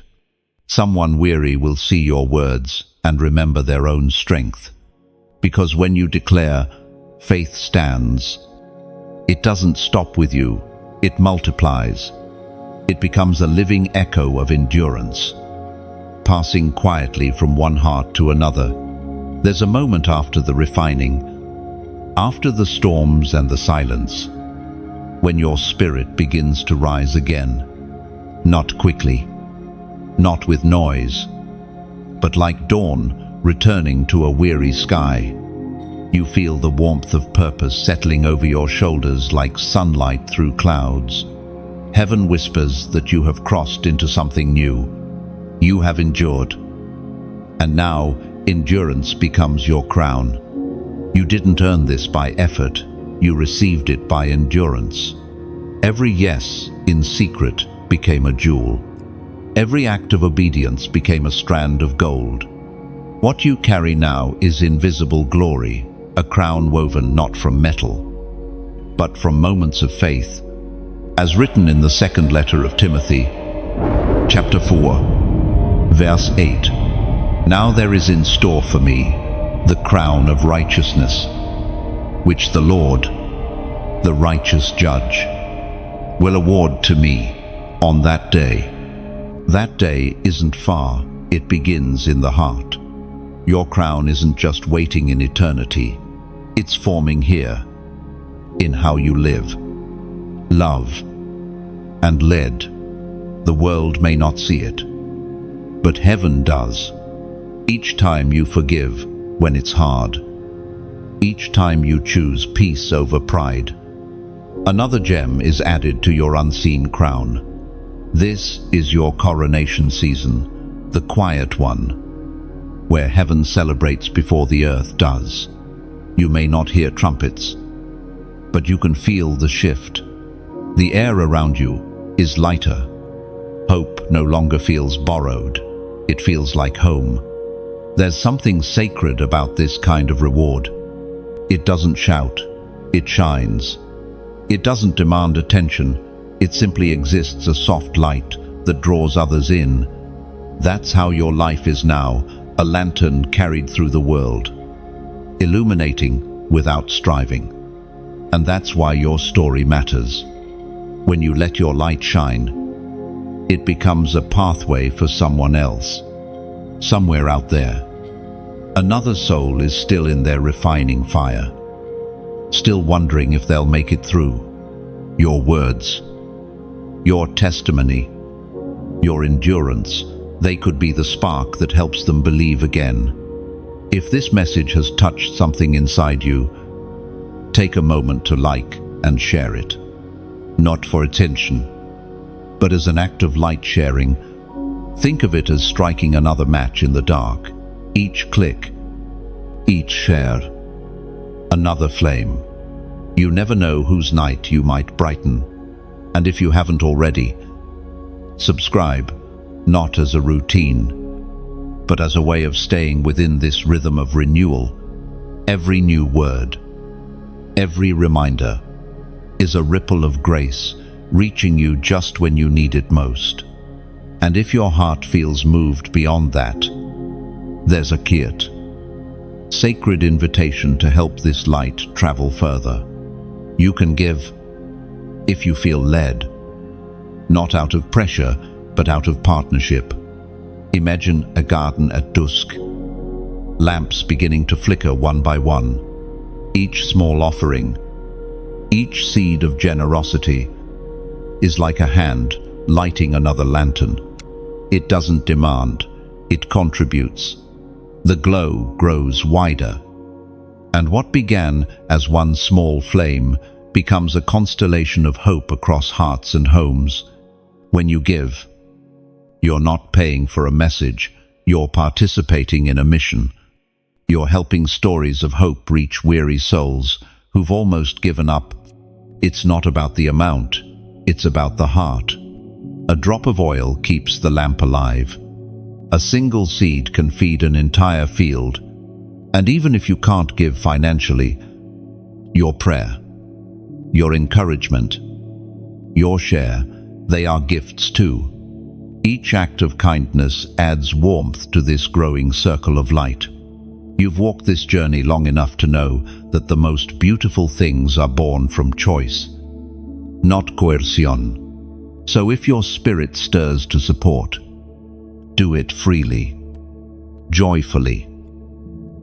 Someone weary will see your words and remember their own strength. Because when you declare, "Faith stands," it doesn't stop with you, it multiplies. It becomes a living echo of endurance, passing quietly from one heart to another. There's a moment after the refining, after the storms and the silence, when your spirit begins to rise again. Not quickly, not with noise, but like dawn returning to a weary sky. You feel the warmth of purpose settling over your shoulders like sunlight through clouds. Heaven whispers that you have crossed into something new. You have endured. And now endurance becomes your crown. You didn't earn this by effort. You received it by endurance. Every yes in secret became a jewel. Every act of obedience became a strand of gold. What you carry now is invisible glory, a crown woven not from metal, but from moments of faith, as written in the second letter of Timothy, chapter 4, verse 8. Now there is in store for me the crown of righteousness, which the Lord, the righteous judge, will award to me on that day. That day isn't far, it begins in the heart. Your crown isn't just waiting in eternity, it's forming here, in how you live, love, and led. The world may not see it, but heaven does. Each time you forgive when it's hard, each time you choose peace over pride, another gem is added to your unseen crown. This is your coronation season, the quiet one, where heaven celebrates before the earth does. You may not hear trumpets, but you can feel the shift. The air around you is lighter. Hope no longer feels borrowed. It feels like home. There's something sacred about this kind of reward. It doesn't shout, it shines. It doesn't demand attention, it simply exists, a soft light that draws others in. That's how your life is now, a lantern carried through the world, illuminating without striving. And that's why your story matters. When you let your light shine, it becomes a pathway for someone else. Somewhere out there, another soul is still in their refining fire, still wondering if they'll make it through. Your words, your testimony, your endurance, they could be the spark that helps them believe again. If this message has touched something inside you, take a moment to like and share it. Not for attention, but as an act of light sharing. Think of it as striking another match in the dark. Each click, each share, another flame. You never know whose night you might brighten. And if you haven't already, subscribe, not as a routine, but as a way of staying within this rhythm of renewal. Every new word, every reminder, is a ripple of grace, reaching you just when you need it most. And if your heart feels moved beyond that, there's a kiat, sacred invitation to help this light travel further. You can give if you feel led, not out of pressure, but out of partnership. Imagine a garden at dusk, lamps beginning to flicker one by one. Each small offering, each seed of generosity is like a hand lighting another lantern. It doesn't demand, it contributes. The glow grows wider, and what began as one small flame becomes a constellation of hope across hearts and homes. When you give, you're not paying for a message, you're participating in a mission. You're helping stories of hope reach weary souls who've almost given up. It's not about the amount, it's about the heart. A drop of oil keeps the lamp alive. A single seed can feed an entire field. And even if you can't give financially, your prayer, your encouragement, your share, they are gifts too. Each act of kindness adds warmth to this growing circle of light. You've walked this journey long enough to know that the most beautiful things are born from choice, not coercion. So if your spirit stirs to support, do it freely, joyfully,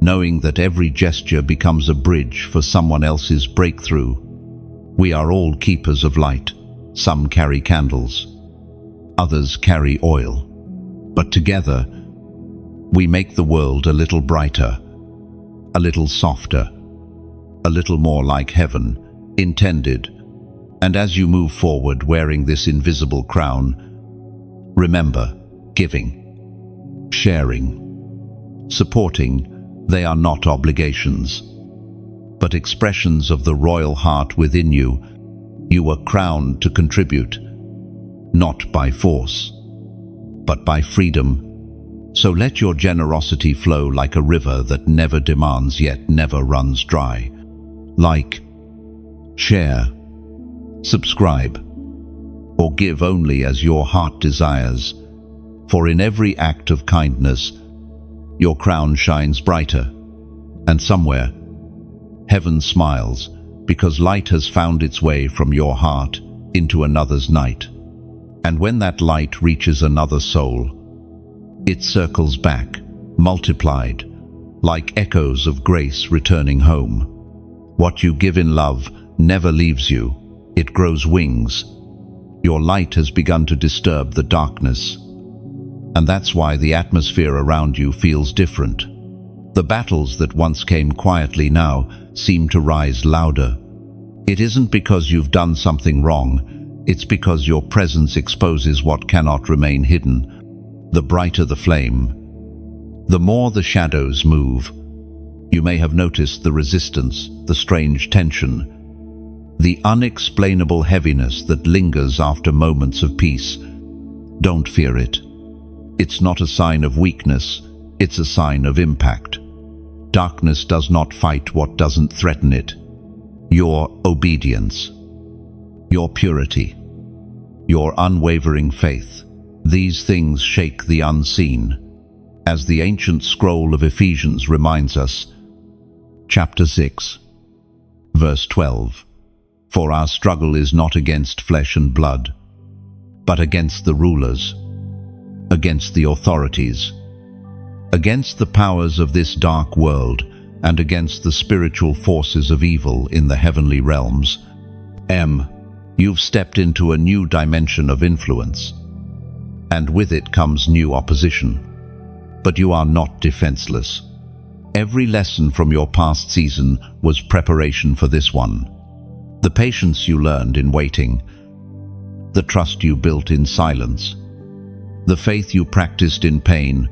knowing that every gesture becomes a bridge for someone else's breakthrough. We are all keepers of light. Some carry candles, others carry oil. But together, we make the world a little brighter, a little softer, a little more like heaven intended. And as you move forward wearing this invisible crown, remember, giving, sharing, supporting, they are not obligations, but expressions of the royal heart within you. You were crowned to contribute, not by force, but by freedom. So let your generosity flow like a river that never demands yet never runs dry. Like, share, subscribe, or give only as your heart desires. For in every act of kindness, your crown shines brighter, and somewhere, heaven smiles, because light has found its way from your heart into another's night. And when that light reaches another soul, it circles back, multiplied, like echoes of grace returning home. What you give in love never leaves you, it grows wings. Your light has begun to disturb the darkness, and that's why the atmosphere around you feels different. The battles that once came quietly now seem to rise louder. It isn't because you've done something wrong, it's because your presence exposes what cannot remain hidden. The brighter the flame, the more the shadows move. You may have noticed the resistance, the strange tension, the unexplainable heaviness that lingers after moments of peace. Don't fear it. It's not a sign of weakness, it's a sign of impact. Darkness does not fight what doesn't threaten it. Your obedience, your purity, your unwavering faith, these things shake the unseen. As the ancient scroll of Ephesians reminds us, chapter 6, verse 12, For our struggle is not against flesh and blood, but against the rulers, against the authorities, against the powers of this dark world, and against the spiritual forces of evil in the heavenly realms. You've stepped into a new dimension of influence, and with it comes new opposition. But you are not defenseless. Every lesson from your past season was preparation for this one. The patience you learned in waiting, the trust you built in silence, the faith you practiced in pain,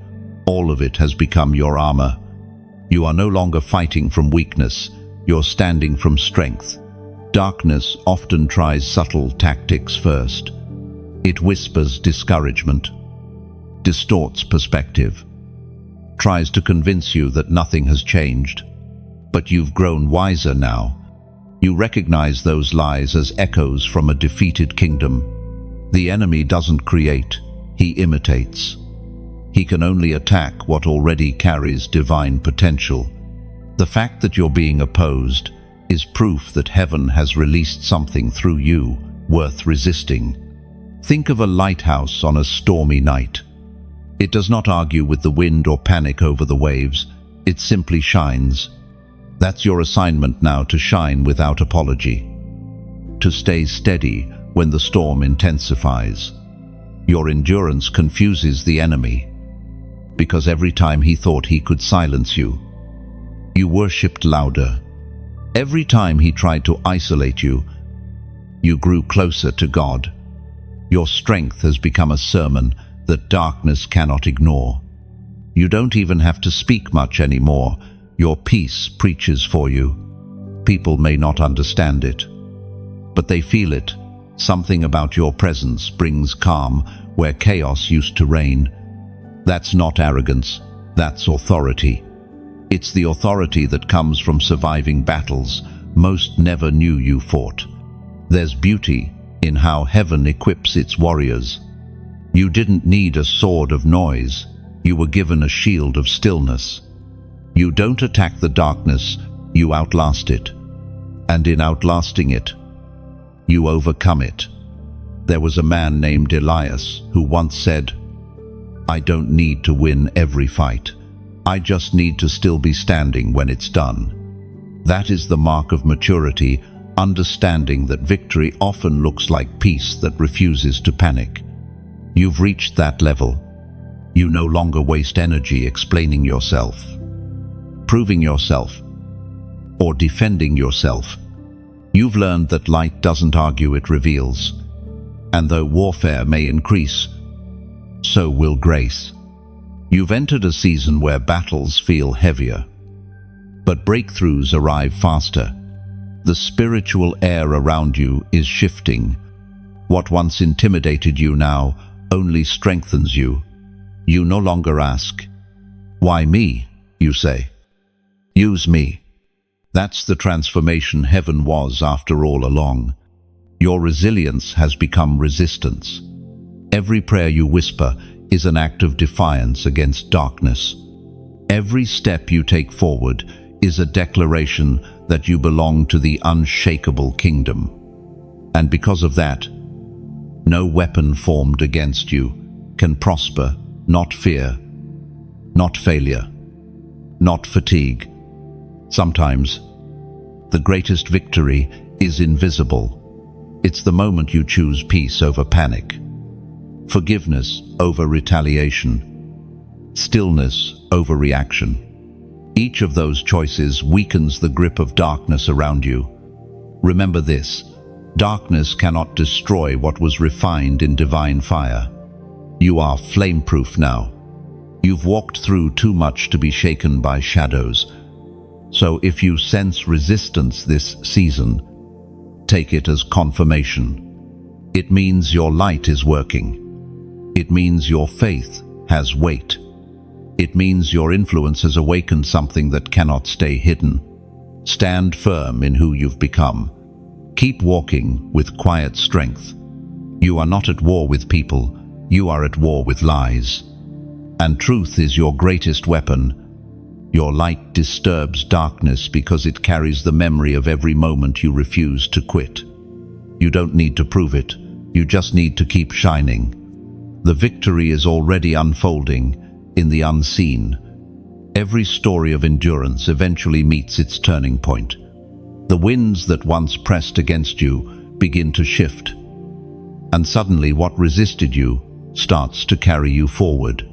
all of it has become your armor. You are no longer fighting from weakness, you're standing from strength. Darkness often tries subtle tactics first. It whispers discouragement, distorts perspective, tries to convince you that nothing has changed. But you've grown wiser now. You recognize those lies as echoes from a defeated kingdom. The enemy doesn't create, he imitates. He can only attack what already carries divine potential. The fact that you're being opposed is proof that heaven has released something through you worth resisting. Think of a lighthouse on a stormy night. It does not argue with the wind or panic over the waves, it simply shines. That's your assignment now, to shine without apology, to stay steady when the storm intensifies. Your endurance confuses the enemy, because every time he thought he could silence you, you worshipped louder. Every time he tried to isolate you, you grew closer to God. Your strength has become a sermon that darkness cannot ignore. You don't even have to speak much anymore. Your peace preaches for you. People may not understand it, but they feel it. Something about your presence brings calm where chaos used to reign. That's not arrogance, that's authority. It's the authority that comes from surviving battles most never knew you fought. There's beauty in how heaven equips its warriors. You didn't need a sword of noise, you were given a shield of stillness. You don't attack the darkness, you outlast it. And in outlasting it, you overcome it. There was a man named Elias who once said, "I don't need to win every fight. I just need to still be standing when it's done." That is the mark of maturity, understanding that victory often looks like peace that refuses to panic. You've reached that level. You no longer waste energy explaining yourself, proving yourself, or defending yourself. You've learned that light doesn't argue, it reveals. And though warfare may increase, so will grace. You've entered a season where battles feel heavier, but breakthroughs arrive faster. The spiritual air around you is shifting. What once intimidated you now only strengthens you. You no longer ask, "Why me?" you say, "Use me." That's the transformation heaven was after all along. Your resilience has become resistance. Every prayer you whisper is an act of defiance against darkness. Every step you take forward is a declaration that you belong to the unshakable kingdom. And because of that, no weapon formed against you can prosper. Not fear, not failure, not fatigue. Sometimes, the greatest victory is invisible. It's the moment you choose peace over panic, forgiveness over retaliation, stillness over reaction. Each of those choices weakens the grip of darkness around you. Remember this: darkness cannot destroy what was refined in divine fire. You are flame-proof now. You've walked through too much to be shaken by shadows. So if you sense resistance this season, take it as confirmation. It means your light is working. It means your faith has weight. It means your influence has awakened something that cannot stay hidden. Stand firm in who you've become. Keep walking with quiet strength. You are not at war with people. You are at war with lies. And truth is your greatest weapon. Your light disturbs darkness because it carries the memory of every moment you refuse to quit. You don't need to prove it. You just need to keep shining. The victory is already unfolding in the unseen. Every story of endurance eventually meets its turning point. The winds that once pressed against you begin to shift, and suddenly what resisted you starts to carry you forward.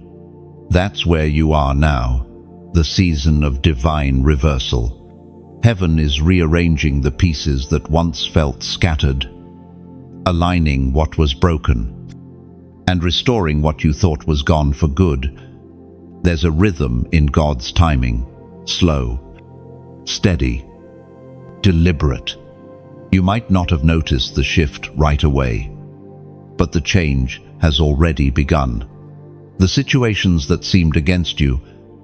That's where you are now, the season of divine reversal. Heaven is rearranging the pieces that once felt scattered, aligning what was broken, and restoring what you thought was gone for good. There's a rhythm in God's timing, slow, steady, deliberate. You might not have noticed the shift right away, but the change has already begun. The situations that seemed against you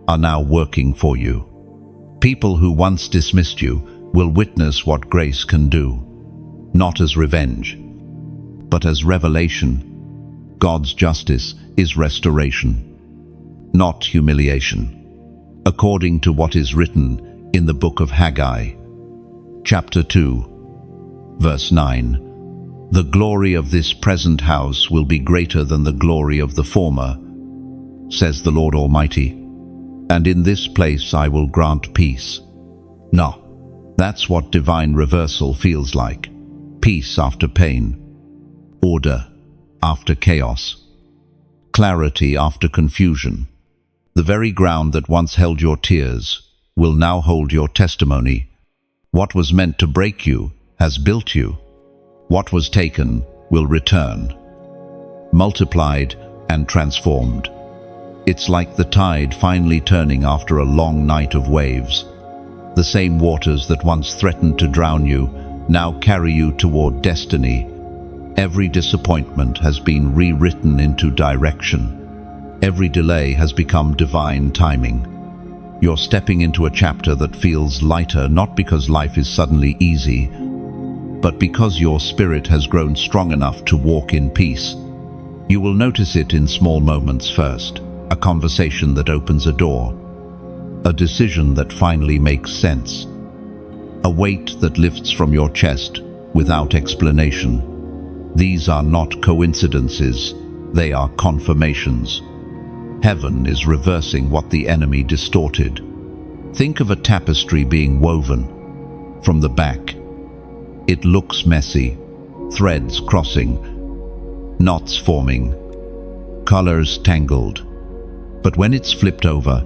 are now working for you. People who once dismissed you will witness what grace can do, not as revenge, but as revelation. God's justice is restoration, not humiliation, according to what is written in the book of Haggai, chapter 2, verse 9. The glory of this present house will be greater than the glory of the former, says the Lord Almighty, and in this place I will grant peace. No, that's what divine reversal feels like. Peace after pain, order after chaos, clarity after confusion. The very ground that once held your tears will now hold your testimony. What was meant to break you has built you. What was taken will return, multiplied and transformed. It's like the tide finally turning after a long night of waves. The same waters that once threatened to drown you now carry you toward destiny. Every disappointment has been rewritten into direction. Every delay has become divine timing. You're stepping into a chapter that feels lighter, not because life is suddenly easy, but because your spirit has grown strong enough to walk in peace. You will notice it in small moments first. A conversation that opens a door, a decision that finally makes sense, a weight that lifts from your chest without explanation. These are not coincidences, they are confirmations. Heaven is reversing what the enemy distorted. Think of a tapestry being woven. From the back, it looks messy, threads crossing, knots forming, colors tangled. But when it's flipped over,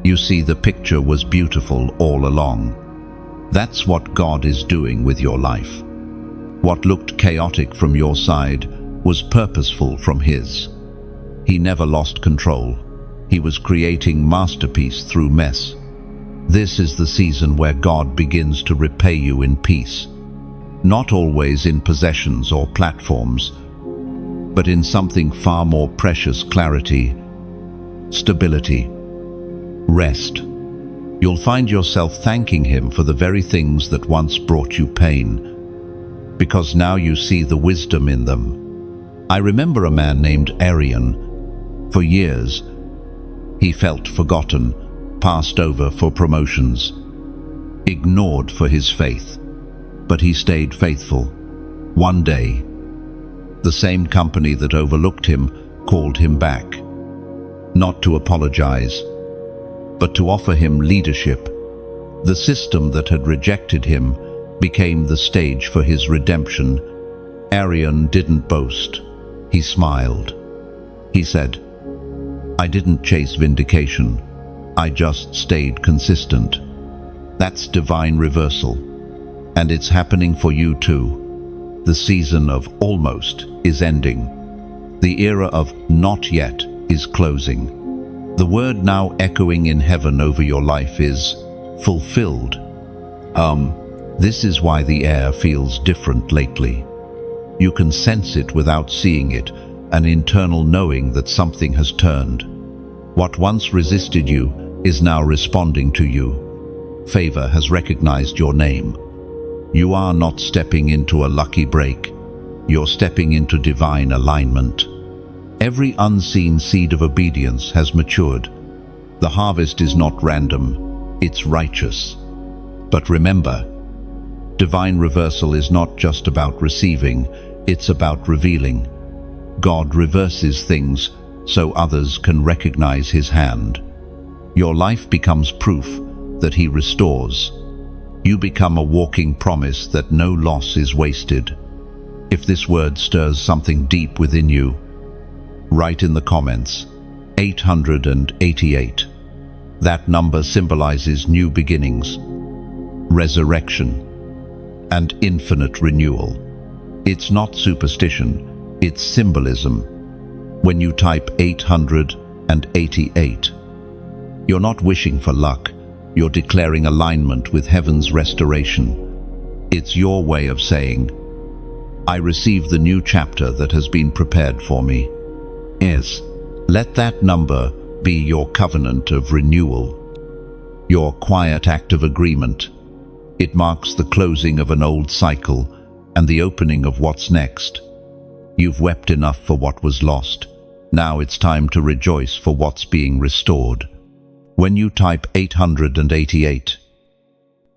you see the picture was beautiful all along. That's what God is doing with your life. What looked chaotic from your side was purposeful from His. He never lost control. He was creating masterpiece through mess. This is the season where God begins to repay you in peace. Not always in possessions or platforms, but in something far more precious: clarity, stability, rest. You'll find yourself thanking Him for the very things that once brought you pain, because now you see the wisdom in them. I remember a man named Arian. For years, he felt forgotten, passed over for promotions, ignored for his faith. But he stayed faithful. One day, the same company that overlooked him called him back, not to apologize, but to offer him leadership. The system that had rejected him became the stage for his redemption. Arian didn't boast. He smiled. He said, "I didn't chase vindication. I just stayed consistent." That's divine reversal. And it's happening for you too. The season of almost is ending. The era of not yet is closing. The word now echoing in heaven over your life is fulfilled. This is why the air feels different lately. You can sense it without seeing it, an internal knowing that something has turned. What once resisted you is now responding to you. Favor has recognized your name. You are not stepping into a lucky break. You're stepping into divine alignment. Every unseen seed of obedience has matured. The harvest is not random, it's righteous. But remember, Divine reversal is not just about receiving, it's about revealing. God reverses things so others can recognize His hand. Your life becomes proof that He restores. You become a walking promise that no loss is wasted. If this word stirs something deep within you, write in the comments, 888. That number symbolizes new beginnings, resurrection, and infinite renewal. It's not superstition, it's symbolism. When you type 888, you're not wishing for luck, you're declaring alignment with heaven's restoration. It's your way of saying, I receive the new chapter that has been prepared for me. Yes, let that number be your covenant of renewal, your quiet act of agreement. It marks the closing of an old cycle and the opening of what's next. You've wept enough for what was lost. Now it's time to rejoice for what's being restored. When you type 888,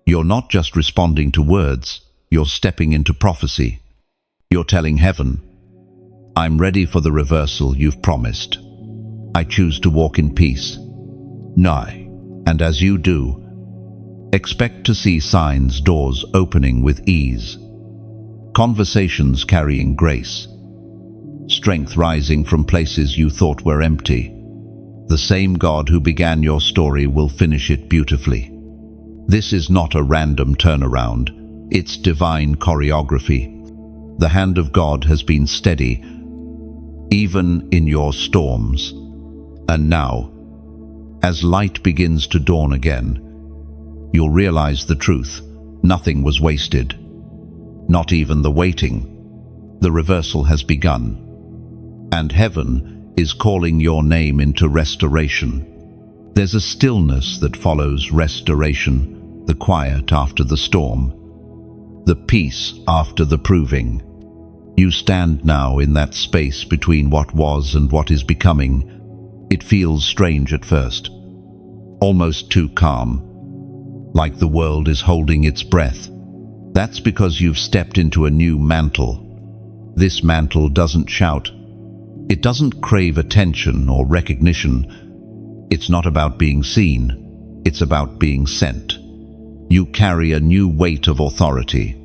you're not just responding to words, you're stepping into prophecy. You're telling heaven, I'm ready for the reversal you've promised. I choose to walk in peace. Nigh, and as you do, expect to see signs, doors opening with ease, conversations carrying grace, strength rising from places you thought were empty. The same God who began your story will finish it beautifully. This is not a random turnaround, it's divine choreography. The hand of God has been steady, even in your storms. And now, as light begins to dawn again, you'll realize the truth. Nothing was wasted. Not even the waiting. The reversal has begun. And heaven is calling your name into restoration. There's a stillness that follows restoration, the quiet after the storm, the peace after the proving. You stand now in that space between what was and what is becoming. It feels strange at first, almost too calm, like the world is holding its breath. That's because you've stepped into a new mantle. This mantle doesn't shout. It doesn't crave attention or recognition. It's not about being seen. It's about being sent. You carry a new weight of authority,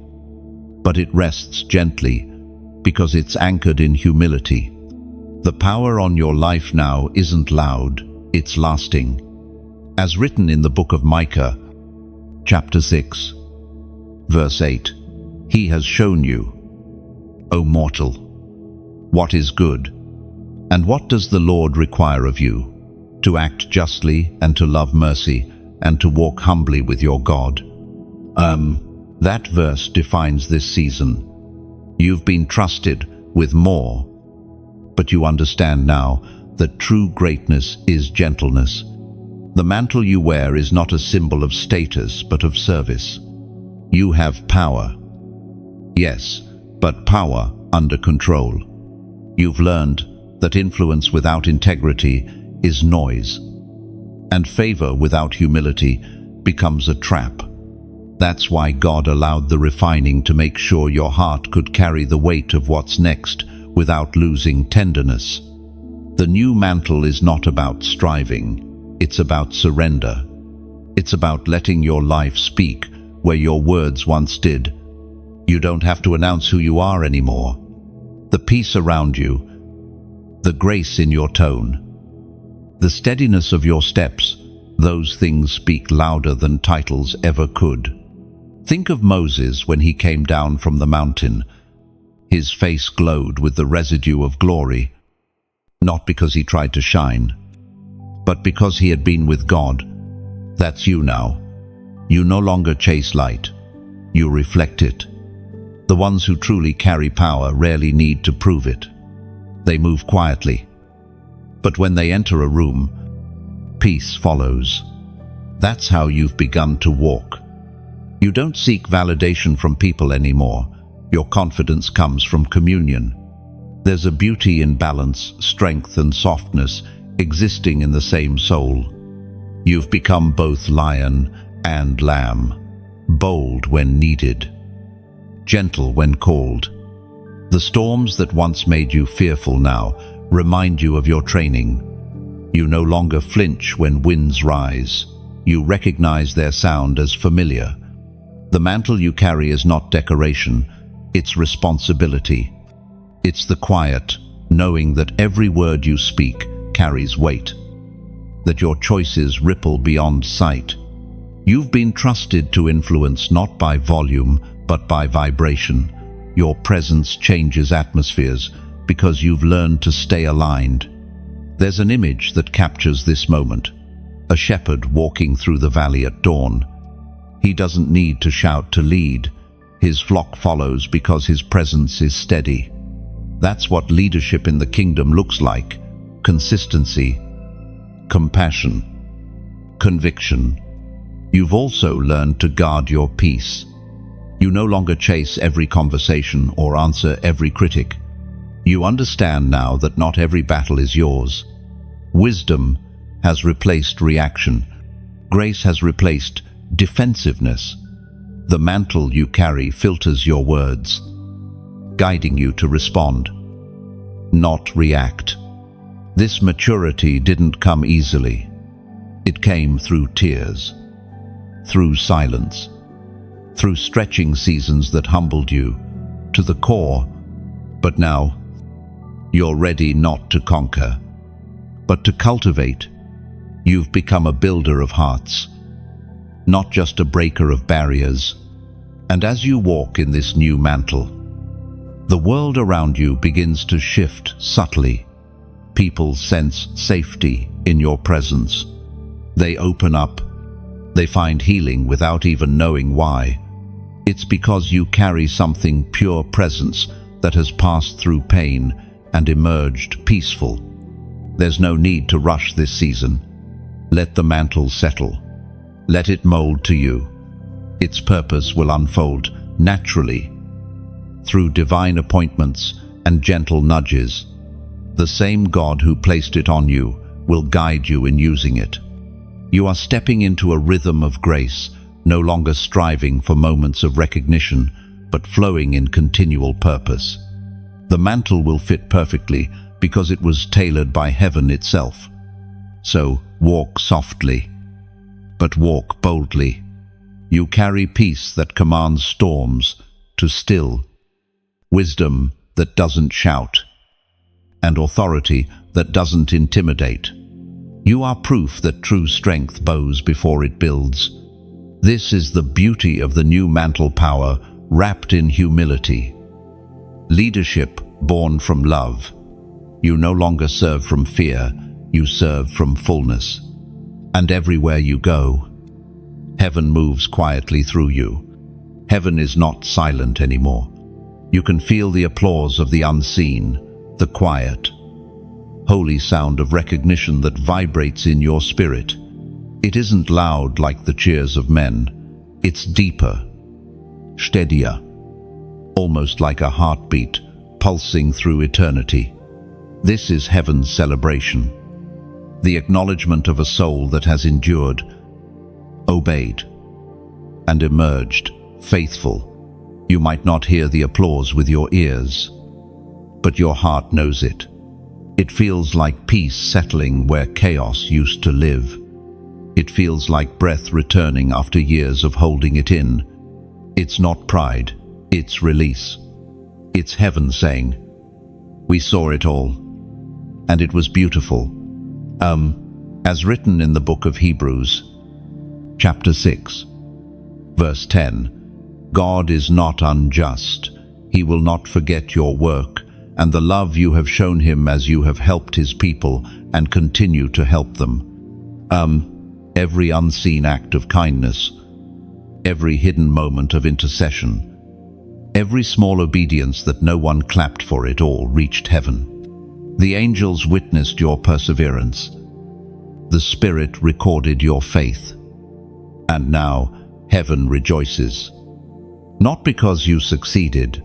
but it rests gently because it's anchored in humility. The power on your life now isn't loud, it's lasting. As written in the book of Micah, chapter 6, verse 8, He has shown you, O mortal, what is good, and what does the Lord require of you? To act justly and to love mercy and to walk humbly with your God. That verse defines this season. You've been trusted with more, but you understand now that true greatness is gentleness. The mantle you wear is not a symbol of status, but of service. You have power. Yes, but power under control. You've learned that influence without integrity is noise, and favor without humility becomes a trap. That's why God allowed the refining to make sure your heart could carry the weight of what's next without losing tenderness. The new mantle is not about striving, it's about surrender. It's about letting your life speak where your words once did. You don't have to announce who you are anymore. The peace around you, the grace in your tone, the steadiness of your steps, those things speak louder than titles ever could. Think of Moses when he came down from the mountain. His face glowed with the residue of glory, not because he tried to shine, but because he had been with God. That's you now. You no longer chase light, you reflect it. The ones who truly carry power rarely need to prove it. They move quietly. But when they enter a room, peace follows. That's how you've begun to walk. You don't seek validation from people anymore. Your confidence comes from communion. There's a beauty in balance, strength and softness existing in the same soul. You've become both lion and lamb, bold when needed, gentle when called. The storms that once made you fearful now remind you of your training. You no longer flinch when winds rise. You recognize their sound as familiar. The mantle you carry is not decoration, it's responsibility. It's the quiet, knowing that every word you speak carries weight, that your choices ripple beyond sight. You've been trusted to influence not by volume, but by vibration. Your presence changes atmospheres because you've learned to stay aligned. There's an image that captures this moment. A shepherd walking through the valley at dawn. He doesn't need to shout to lead. His flock follows because his presence is steady. That's what leadership in the kingdom looks like. Consistency, compassion, conviction. You've also learned to guard your peace. You no longer chase every conversation or answer every critic. You understand now that not every battle is yours. Wisdom has replaced reaction. Grace has replaced defensiveness. The mantle you carry filters your words, guiding you to respond, not react. This maturity didn't come easily. It came through tears, through silence, through stretching seasons that humbled you to the core. But now, you're ready not to conquer, but to cultivate. You've become a builder of hearts, not just a breaker of barriers. And as you walk in this new mantle, the world around you begins to shift subtly. People sense safety in your presence. They open up. They find healing without even knowing why. It's because you carry something pure presence that has passed through pain and emerged peaceful. There's no need to rush this season. Let the mantle settle. Let it mold to you. Its purpose will unfold naturally through divine appointments and gentle nudges. The same God who placed it on you will guide you in using it. You are stepping into a rhythm of grace, no longer striving for moments of recognition, but flowing in continual purpose. The mantle will fit perfectly because it was tailored by heaven itself. So walk softly, but walk boldly. You carry peace that commands storms to still, wisdom that doesn't shout, and authority that doesn't intimidate. You are proof that true strength bows before it builds. This is the beauty of the new mantle power wrapped in humility. Leadership born from love. You no longer serve from fear, you serve from fullness. And everywhere you go, heaven moves quietly through you. Heaven is not silent anymore. You can feel the applause of the unseen, the quiet, holy sound of recognition that vibrates in your spirit. It isn't loud like the cheers of men. It's deeper, steadier, almost like a heartbeat pulsing through eternity. This is heaven's celebration, the acknowledgement of a soul that has endured, obeyed, and emerged faithful. You might not hear the applause with your ears, but your heart knows it. It feels like peace settling where chaos used to live. It feels like breath returning after years of holding it in. It's not pride, it's release. It's heaven saying, "We saw it all, and it was beautiful." As written in the book of Hebrews, chapter 6, verse 10, God is not unjust. He will not forget your work and the love you have shown him as you have helped his people and continue to help them. Every unseen act of kindness, every hidden moment of intercession, every small obedience that no one clapped for, it all reached heaven. The angels witnessed your perseverance. The Spirit recorded your faith. And now heaven rejoices. Not because you succeeded,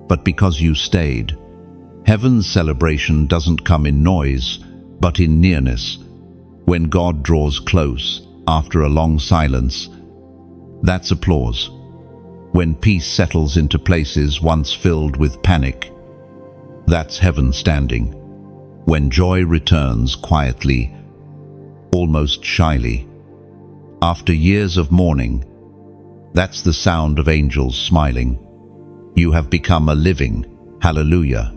but because you stayed. Heaven's celebration doesn't come in noise, but in nearness. When God draws close after a long silence, that's applause. when peace settles into places once filled with panic. That's heaven standing. When joy returns quietly, almost shyly. After years of mourning, that's the sound of angels smiling. You have become a living hallelujah.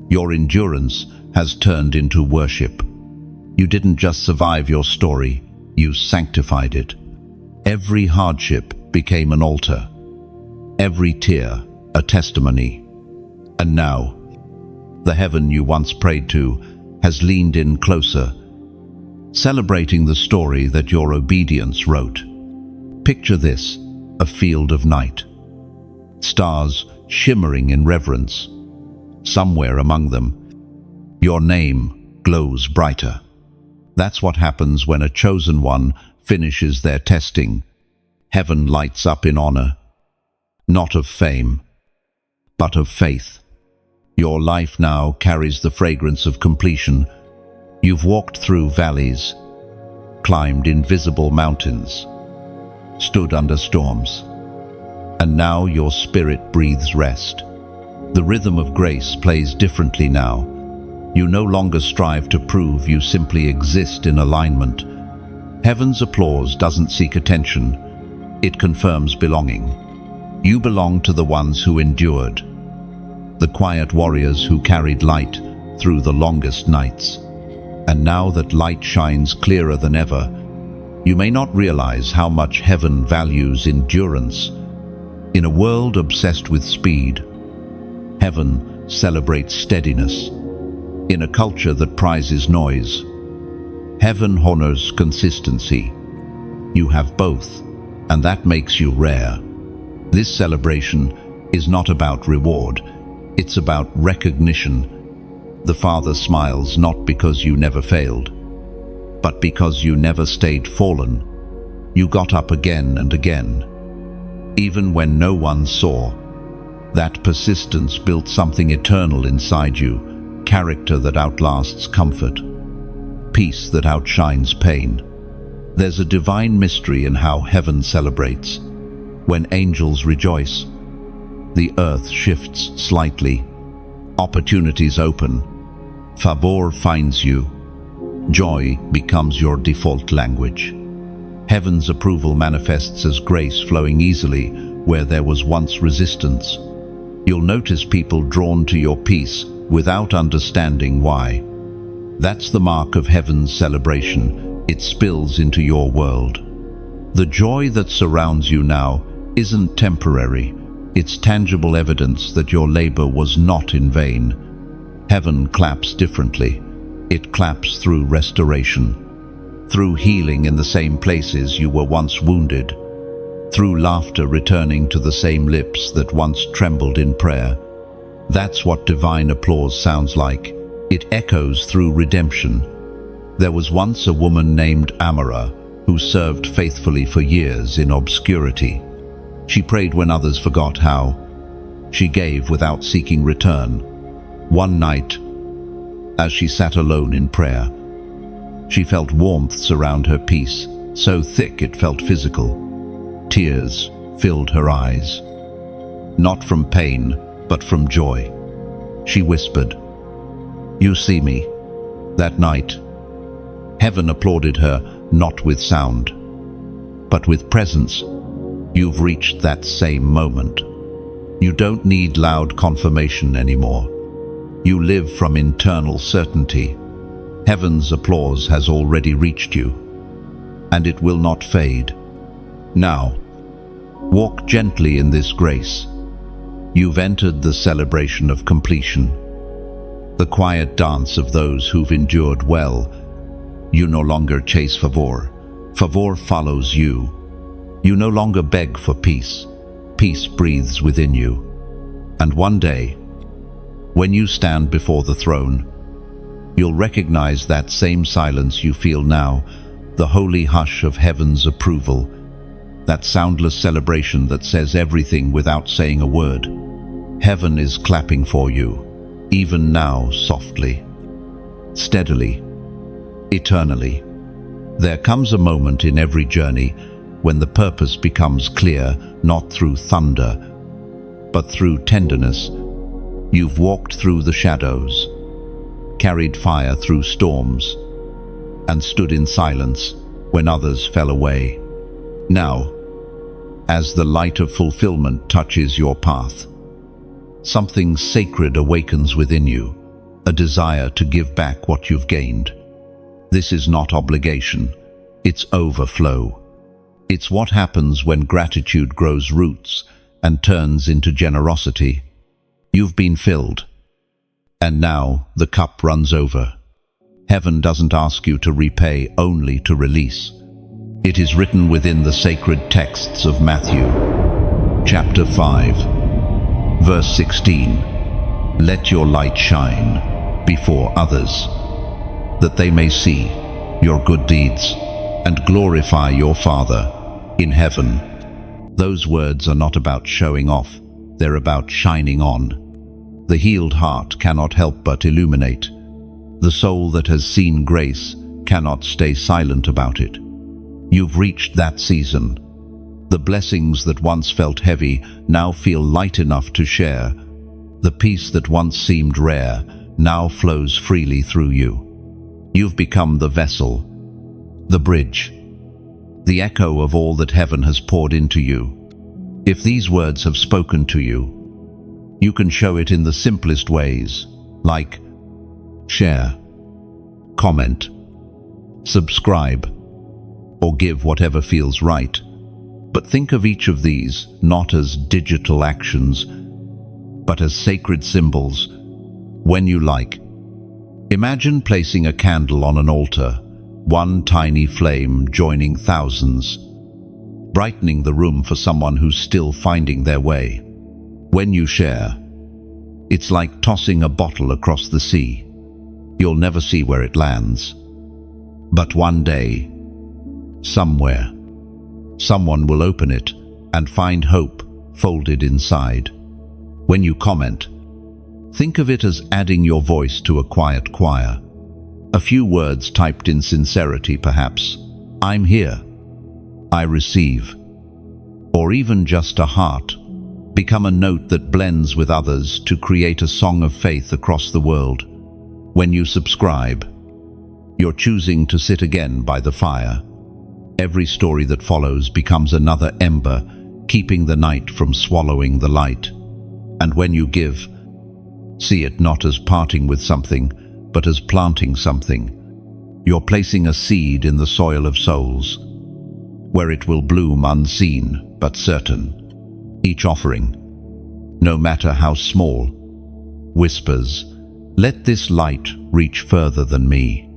Your endurance has turned into worship. You didn't just survive your story, you sanctified it. Every hardship became an altar. Every tear a testimony. And now, the heaven you once prayed to has leaned in closer, celebrating the story that your obedience wrote. Picture this, a field of night. Stars shimmering in reverence. Somewhere among them, your name glows brighter. That's what happens when a chosen one finishes their testing. Heaven lights up in honor, not of fame, but of faith. Your life now carries the fragrance of completion. You've walked through valleys, climbed invisible mountains, stood under storms, and now your spirit breathes rest. The rhythm of grace plays differently now. You no longer strive to prove, you simply exist in alignment. Heaven's applause doesn't seek attention, it confirms belonging. You belong to the ones who endured, the quiet warriors who carried light through the longest nights. And now that light shines clearer than ever, you may not realize how much heaven values endurance. In a world obsessed with speed, heaven celebrates steadiness. In a culture that prizes noise, heaven honors consistency. You have both, and that makes you rare. This celebration is not about reward, it's about recognition. The Father smiles not because you never failed, but because you never stayed fallen. You got up again and again, even when no one saw. That persistence built something eternal inside you, character that outlasts comfort, peace that outshines pain. There's a divine mystery in how heaven celebrates. When angels rejoice, the earth shifts slightly, opportunities open, favor finds you, joy becomes your default language. Heaven's approval manifests as grace flowing easily where there was once resistance. You'll notice people drawn to your peace without understanding why. That's the mark of heaven's celebration. It spills into your world. The joy that surrounds you now isn't temporary. It's tangible evidence that your labor was not in vain. Heaven claps differently. It claps through restoration, through healing in the same places you were once wounded, through laughter returning to the same lips that once trembled in prayer. That's what divine applause sounds like. It echoes through redemption. There was once a woman named Amara who served faithfully for years in obscurity. She prayed when others forgot how. She gave without seeking return. One night, as she sat alone in prayer, she felt warmth surround her peace, so thick it felt physical. Tears filled her eyes, not from pain, but from joy. She whispered, "You see me." That night, heaven applauded her, not with sound, but with presence. You've reached that same moment. You don't need loud confirmation anymore. You live from internal certainty. Heaven's applause has already reached you, and it will not fade. Now, walk gently in this grace. You've entered the celebration of completion, the quiet dance of those who've endured well. You no longer chase favor. Favor follows you. You no longer beg for peace. Peace breathes within you. And one day, when you stand before the throne, you'll recognize that same silence you feel now, the holy hush of heaven's approval, that soundless celebration that says everything without saying a word. Heaven is clapping for you, even now, softly, steadily, eternally. There comes a moment in every journey when the purpose becomes clear, not through thunder, but through tenderness. You've walked through the shadows, carried fire through storms, and stood in silence when others fell away. Now, as the light of fulfillment touches your path, something sacred awakens within you, a desire to give back what you've gained. This is not obligation, it's overflow. It's what happens when gratitude grows roots and turns into generosity. You've been filled, and now the cup runs over. Heaven doesn't ask you to repay, only to release. It is written within the sacred texts of Matthew, chapter 5, verse 16. Let your light shine before others, that they may see your good deeds and glorify your Father in heaven. Those words are not about showing off, they're about shining on. The healed heart cannot help but illuminate. The soul that has seen grace cannot stay silent about it. You've reached that season. The blessings that once felt heavy now feel light enough to share. The peace that once seemed rare now flows freely through you. You've become the vessel, the bridge, the echo of all that heaven has poured into you. If these words have spoken to you, you can show it in the simplest ways, like share, comment, subscribe, or give whatever feels right. But think of each of these not as digital actions, but as sacred symbols. When you like, imagine placing a candle on an altar, one tiny flame joining thousands, brightening the room for someone who's still finding their way. When you share, it's like tossing a bottle across the sea. You'll never see where it lands. But one day, somewhere, someone will open it and find hope folded inside. When you comment, think of it as adding your voice to a quiet choir. A few words typed in sincerity, perhaps. I'm here. I receive. Or even just a heart. Become a note that blends with others to create a song of faith across the world. When you subscribe, you're choosing to sit again by the fire. Every story that follows becomes another ember, keeping the night from swallowing the light. And when you give, see it not as parting with something, but as planting something. You're placing a seed in the soil of souls, where it will bloom unseen but certain. Each offering, no matter how small, whispers, "Let this light reach further than me."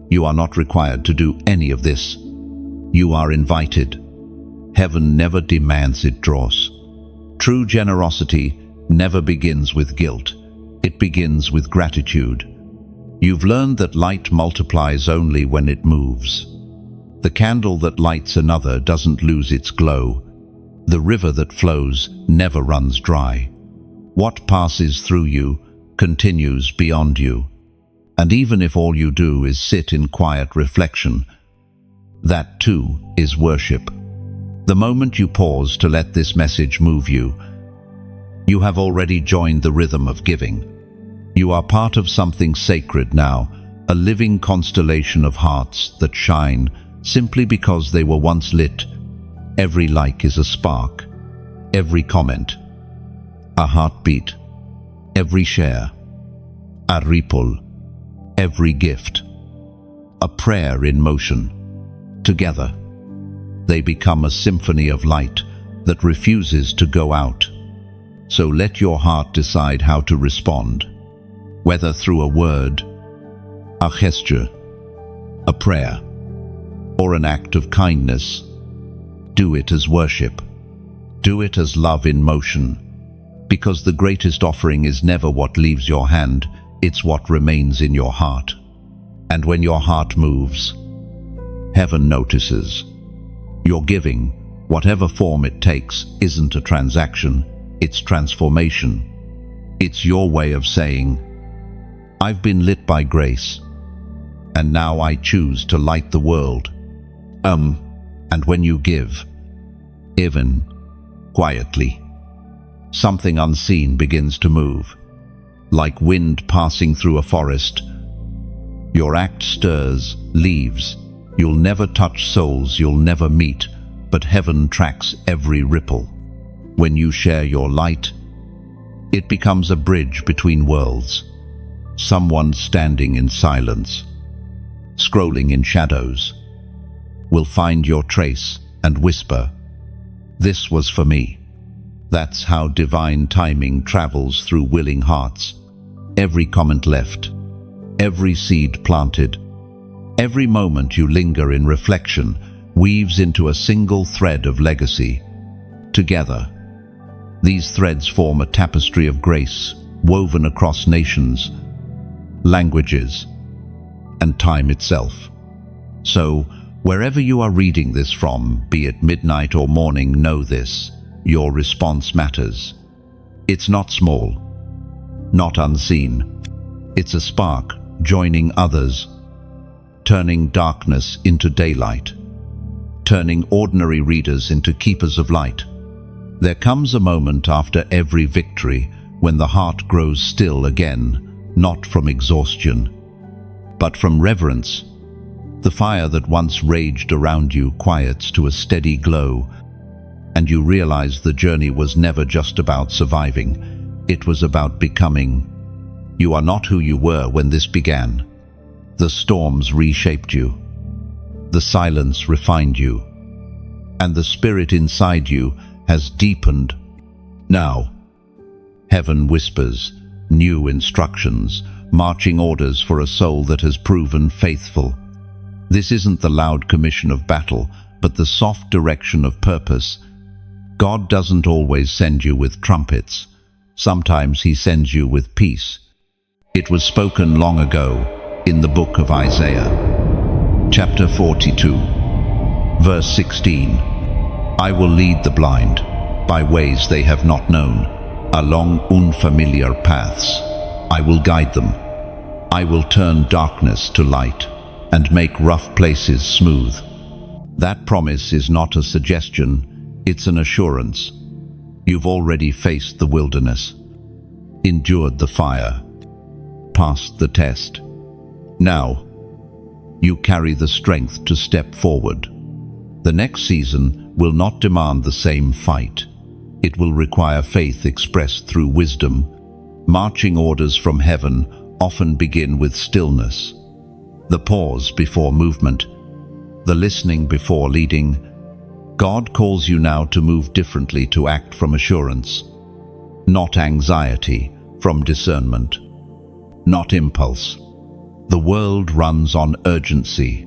You are not required to do any of this. You are invited. Heaven never demands, it draws. True generosity never begins with guilt. It begins with gratitude. You've learned that light multiplies only when it moves. The candle that lights another doesn't lose its glow. The river that flows never runs dry. What passes through you continues beyond you. And even if all you do is sit in quiet reflection, that too is worship. The moment you pause to let this message move you, you have already joined the rhythm of giving. You are part of something sacred now, a living constellation of hearts that shine simply because they were once lit. Every like is a spark, every comment, a heartbeat, every share, a ripple, every gift, a prayer in motion. Together, they become a symphony of light that refuses to go out. So let your heart decide how to respond, whether through a word, a gesture, a prayer, or an act of kindness. Do it as worship. Do it as love in motion, because the greatest offering is never what leaves your hand, it's what remains in your heart. And when your heart moves, heaven notices. Your giving, whatever form it takes, isn't a transaction, it's transformation. It's your way of saying, I've been lit by grace, and now I choose to light the world. And when you give, even quietly, something unseen begins to move. Like wind passing through a forest, your act stirs leaves. You'll never touch souls you'll never meet, but heaven tracks every ripple. When you share your light, it becomes a bridge between worlds. Someone standing in silence, scrolling in shadows, will find your trace and whisper, "This was for me." That's how divine timing travels through willing hearts. Every comment left, every seed planted, every moment you linger in reflection weaves into a single thread of legacy. Together, these threads form a tapestry of grace woven across nations, languages, and time itself. So, wherever you are reading this from, be it midnight or morning, know this: your response matters. It's not small, not unseen. It's a spark joining others, turning darkness into daylight, turning ordinary readers into keepers of light. There comes a moment after every victory when the heart grows still again, not from exhaustion, but from reverence. The fire that once raged around you quiets to a steady glow, and you realize the journey was never just about surviving. It was about becoming. You are not who you were when this began. The storms reshaped you. The silence refined you. And the spirit inside you has deepened. Now, heaven whispers new instructions, marching orders for a soul that has proven faithful. This isn't the loud commission of battle, but the soft direction of purpose. God doesn't always send you with trumpets. Sometimes he sends you with peace. It was spoken long ago in the book of Isaiah, chapter 42, verse 16. I will lead the blind by ways they have not known, along unfamiliar paths. I will guide them. I will turn darkness to light and make rough places smooth. That promise is not a suggestion, it's an assurance. You've already faced the wilderness, endured the fire, passed the test. Now, you carry the strength to step forward. The next season will not demand the same fight. It will require faith expressed through wisdom. Marching orders from heaven often begin with stillness. The pause before movement, the listening before leading. God calls you now to move differently, to act from assurance, not anxiety, from discernment, not impulse. The world runs on urgency,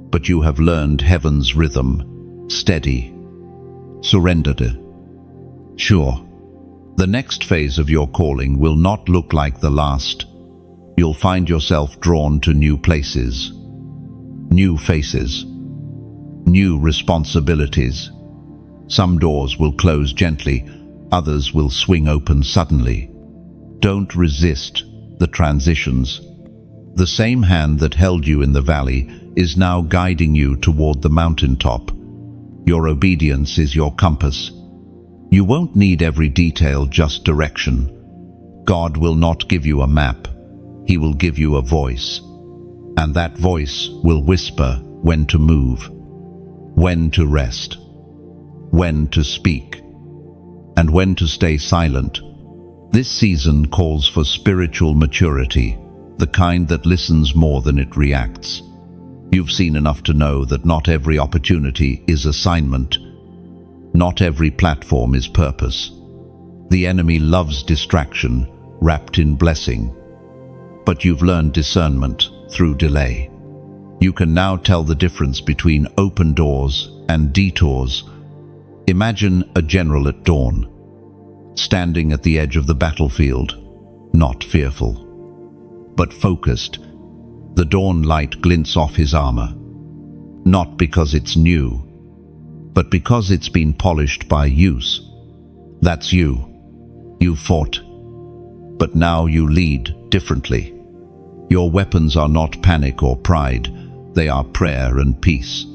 but you have learned heaven's rhythm, steady, surrendered. Sure, the next phase of your calling will not look like the last. You'll find yourself drawn to new places, new faces, new responsibilities. Some doors will close gently, others will swing open suddenly. Don't resist the transitions. The same hand that held you in the valley is now guiding you toward the mountaintop. Your obedience is your compass. You won't need every detail, just direction. God will not give you a map. He will give you a voice. And that voice will whisper when to move, when to rest, when to speak, and when to stay silent. This season calls for spiritual maturity, the kind that listens more than it reacts. You've seen enough to know that not every opportunity is assignment. Not every platform is purpose. The enemy loves distraction wrapped in blessing. But you've learned discernment through delay. You can now tell the difference between open doors and detours. Imagine a general at dawn, standing at the edge of the battlefield, not fearful, but focused. The dawn light glints off his armor, not because it's new, but because it's been polished by use. That's you. You fought, but now you lead differently. Your weapons are not panic or pride, they are prayer and peace.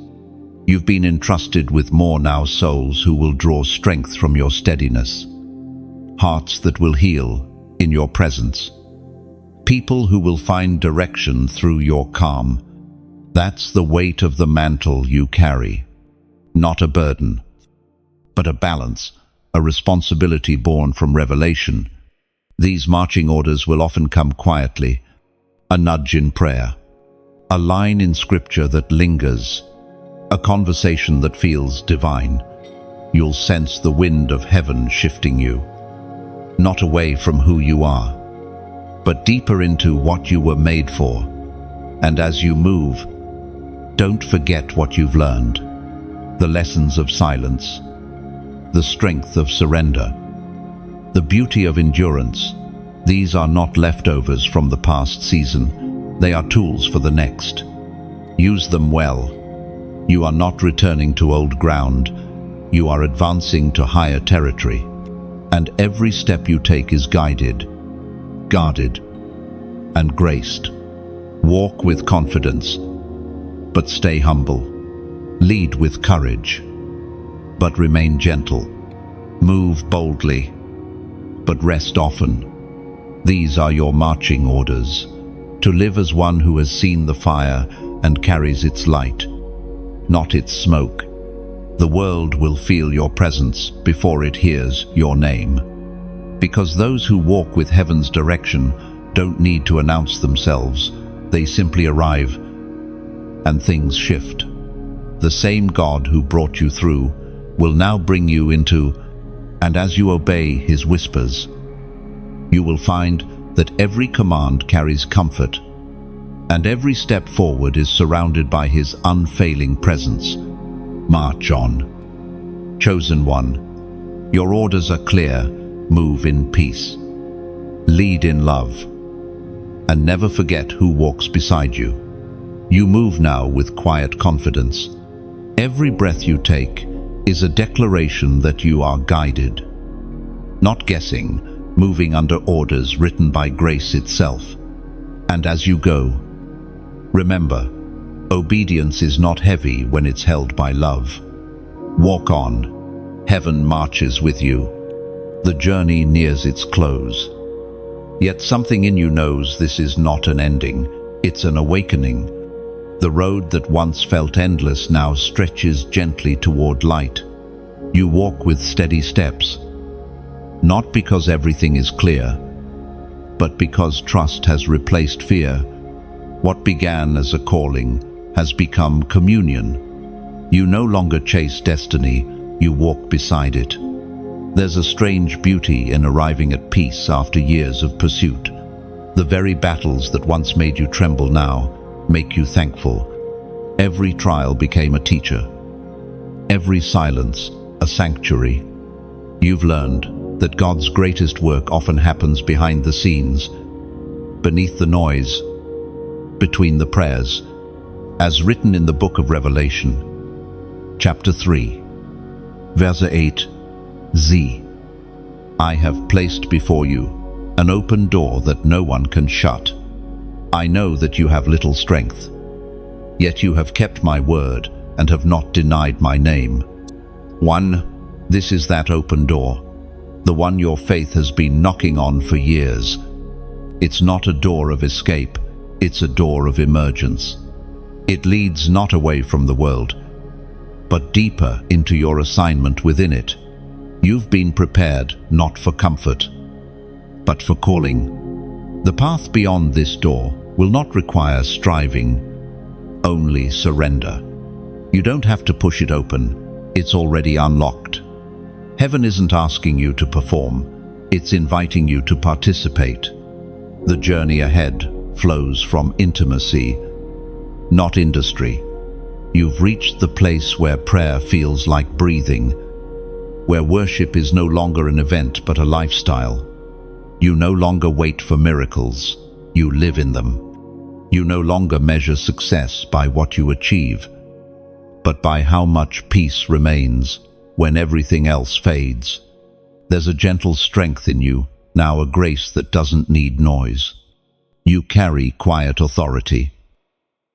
You've been entrusted with more now, souls who will draw strength from your steadiness, hearts that will heal in your presence, people who will find direction through your calm. That's the weight of the mantle you carry, not a burden, but a balance, a responsibility born from revelation. These marching orders will often come quietly, a nudge in prayer, a line in scripture that lingers, a conversation that feels divine. You'll sense the wind of heaven shifting you, not away from who you are, but deeper into what you were made for. And as you move, don't forget what you've learned, the lessons of silence, the strength of surrender, the beauty of endurance. These are not leftovers from the past season. They are tools for the next. Use them well. You are not returning to old ground. You are advancing to higher territory. And every step you take is guided, guarded, and graced. Walk with confidence, but stay humble. Lead with courage, but remain gentle. Move boldly, but rest often. These are your marching orders, to live as one who has seen the fire and carries its light, not its smoke. The world will feel your presence before it hears your name. Because those who walk with heaven's direction don't need to announce themselves. They simply arrive, and things shift. The same God who brought you through will now bring you into, and as you obey his whispers, you will find that every command carries comfort, and every step forward is surrounded by his unfailing presence. March on. Chosen one, your orders are clear. Move in peace. Lead in love. And never forget who walks beside you. You move now with quiet confidence. Every breath you take is a declaration that you are guided. Not guessing, moving under orders written by grace itself. And as you go, remember, obedience is not heavy when it's held by love. Walk on. Heaven marches with you. The journey nears its close. Yet something in you knows this is not an ending, it's an awakening. The road that once felt endless now stretches gently toward light. You walk with steady steps, not because everything is clear, but because trust has replaced fear. What began as a calling has become communion. You no longer chase destiny, you walk beside it. There's a strange beauty in arriving at peace after years of pursuit. The very battles that once made you tremble now make you thankful. Every trial became a teacher. Every silence, a sanctuary. You've learned that God's greatest work often happens behind the scenes, beneath the noise, between the prayers, as written in the book of Revelation, chapter 3, verse 8. I have placed before you an open door that no one can shut. I know that you have little strength, yet you have kept my word and have not denied my name. 1. This is that open door, the one your faith has been knocking on for years. It's not a door of escape, it's a door of emergence. It leads not away from the world, but deeper into your assignment within it. You've been prepared not for comfort, but for calling. The path beyond this door will not require striving, only surrender. You don't have to push it open, it's already unlocked. Heaven isn't asking you to perform, it's inviting you to participate. The journey ahead flows from intimacy, not industry. You've reached the place where prayer feels like breathing, where worship is no longer an event but a lifestyle. You no longer wait for miracles, you live in them. You no longer measure success by what you achieve, but by how much peace remains when everything else fades. There's a gentle strength in you, now a grace that doesn't need noise. You carry quiet authority,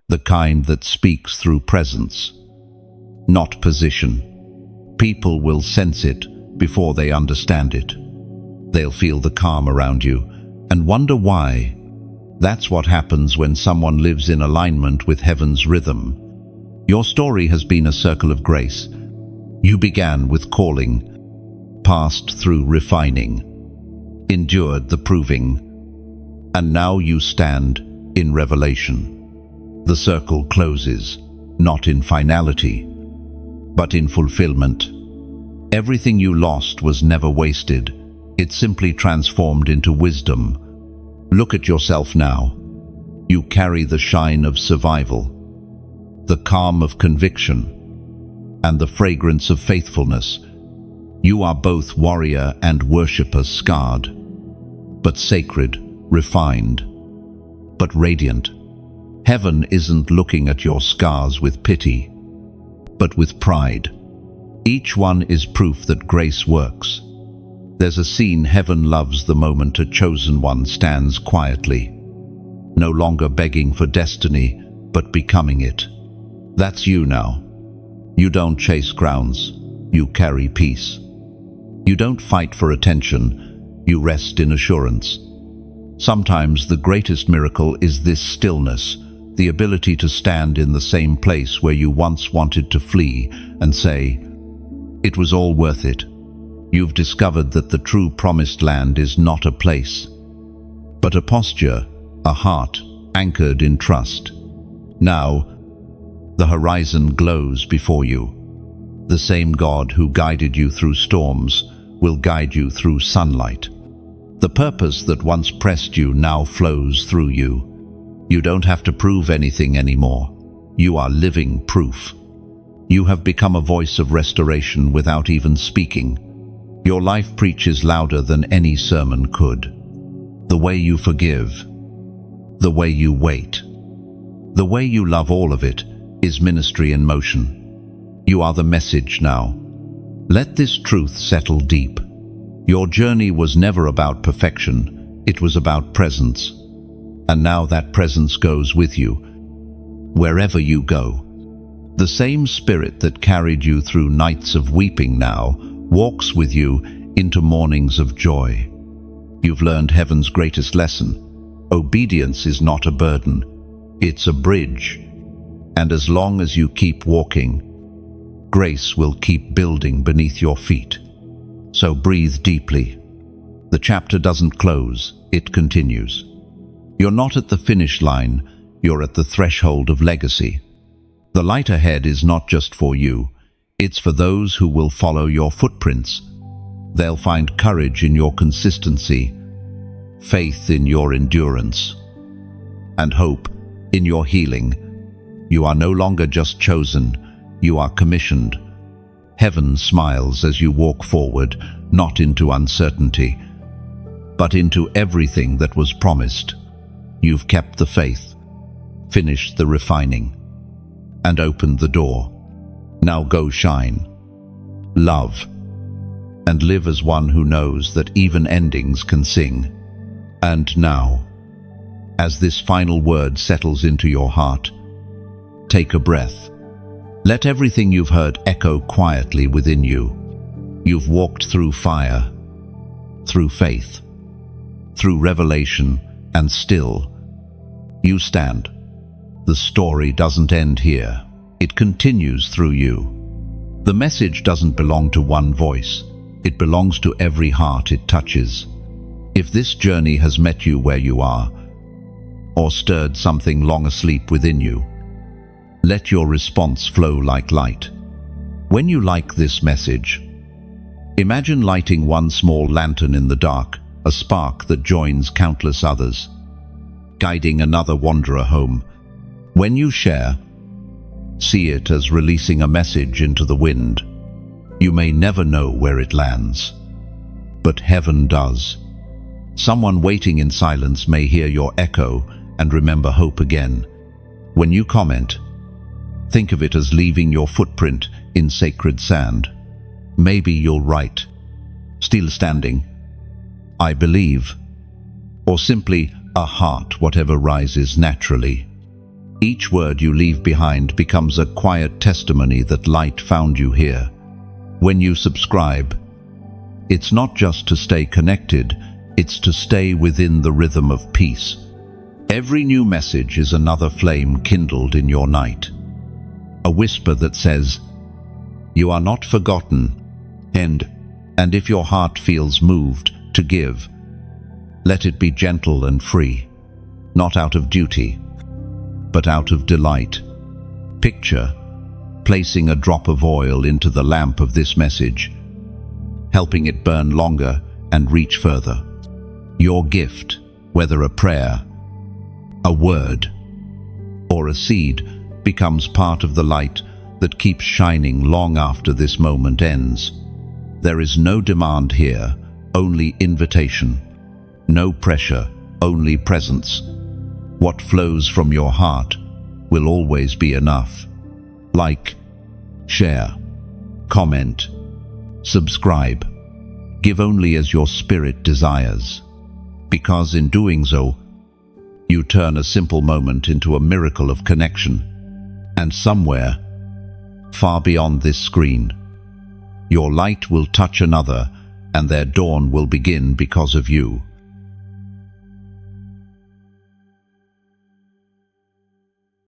the kind that speaks through presence, not position. People will sense it before they understand it. They'll feel the calm around you and wonder why. That's what happens when someone lives in alignment with heaven's rhythm. Your story has been a circle of grace. You began with calling, passed through refining, endured the proving, and now you stand in revelation. The circle closes, not in finality, but in fulfillment. Everything you lost was never wasted. It simply transformed into wisdom. Look at yourself now. You carry the shine of survival, the calm of conviction, and the fragrance of faithfulness. You are both warrior and worshipper, scarred, but sacred, refined, but radiant. Heaven isn't looking at your scars with pity, but with pride. Each one is proof that grace works. There's a scene heaven loves the moment a chosen one stands quietly, no longer begging for destiny, but becoming it. That's you now. You don't chase crowns, you carry peace. You don't fight for attention, you rest in assurance. Sometimes the greatest miracle is this stillness, the ability to stand in the same place where you once wanted to flee and say, "It was all worth it." You've discovered that the true promised land is not a place, but a posture, a heart anchored in trust. Now, the horizon glows before you. The same God who guided you through storms will guide you through sunlight. The purpose that once pressed you now flows through you. You don't have to prove anything anymore. You are living proof. You have become a voice of restoration without even speaking. Your life preaches louder than any sermon could. The way you forgive, the way you wait, the way you love, all of it is ministry in motion. You are the message now. Let this truth settle deep. Your journey was never about perfection, it was about presence. And now that presence goes with you, wherever you go. The same spirit that carried you through nights of weeping now walks with you into mornings of joy. You've learned heaven's greatest lesson. Obedience is not a burden, it's a bridge. And as long as you keep walking, grace will keep building beneath your feet. So breathe deeply. The chapter doesn't close, it continues. You're not at the finish line, you're at the threshold of legacy. The light ahead is not just for you, it's for those who will follow your footprints. They'll find courage in your consistency, faith in your endurance, and hope in your healing. You are no longer just chosen, you are commissioned. Heaven smiles as you walk forward, not into uncertainty, but into everything that was promised. You've kept the faith, finished the refining, and opened the door. Now go shine, love, and live as one who knows that even endings can sing. And now, as this final word settles into your heart, take a breath. Let everything you've heard echo quietly within you. You've walked through fire, through faith, through revelation, and still, you stand. The story doesn't end here. It continues through you. The message doesn't belong to one voice. It belongs to every heart it touches. If this journey has met you where you are, or stirred something long asleep within you, let your response flow like light. When you like this message, imagine lighting one small lantern in the dark, a spark that joins countless others, guiding another wanderer home. When you share, see it as releasing a message into the wind. You may never know where it lands, but heaven does. Someone waiting in silence may hear your echo and remember hope again. When you comment, think of it as leaving your footprint in sacred sand. Maybe you'll write, "Still standing, I believe," or simply, "A heart, whatever rises naturally." Each word you leave behind becomes a quiet testimony that light found you here. When you subscribe, it's not just to stay connected, it's to stay within the rhythm of peace. Every new message is another flame kindled in your night. A whisper that says, "You are not forgotten," and if your heart feels moved to give, let it be gentle and free, not out of duty, but out of delight. Picture placing a drop of oil into the lamp of this message, helping it burn longer and reach further. Your gift, whether a prayer, a word, or a seed, becomes part of the light that keeps shining long after this moment ends. There is no demand here, only invitation. No pressure, only presence. What flows from your heart will always be enough. Like, share, comment, subscribe. Give only as your spirit desires, because in doing so, you turn a simple moment into a miracle of connection. And somewhere, far beyond this screen, your light will touch another, and their dawn will begin because of you.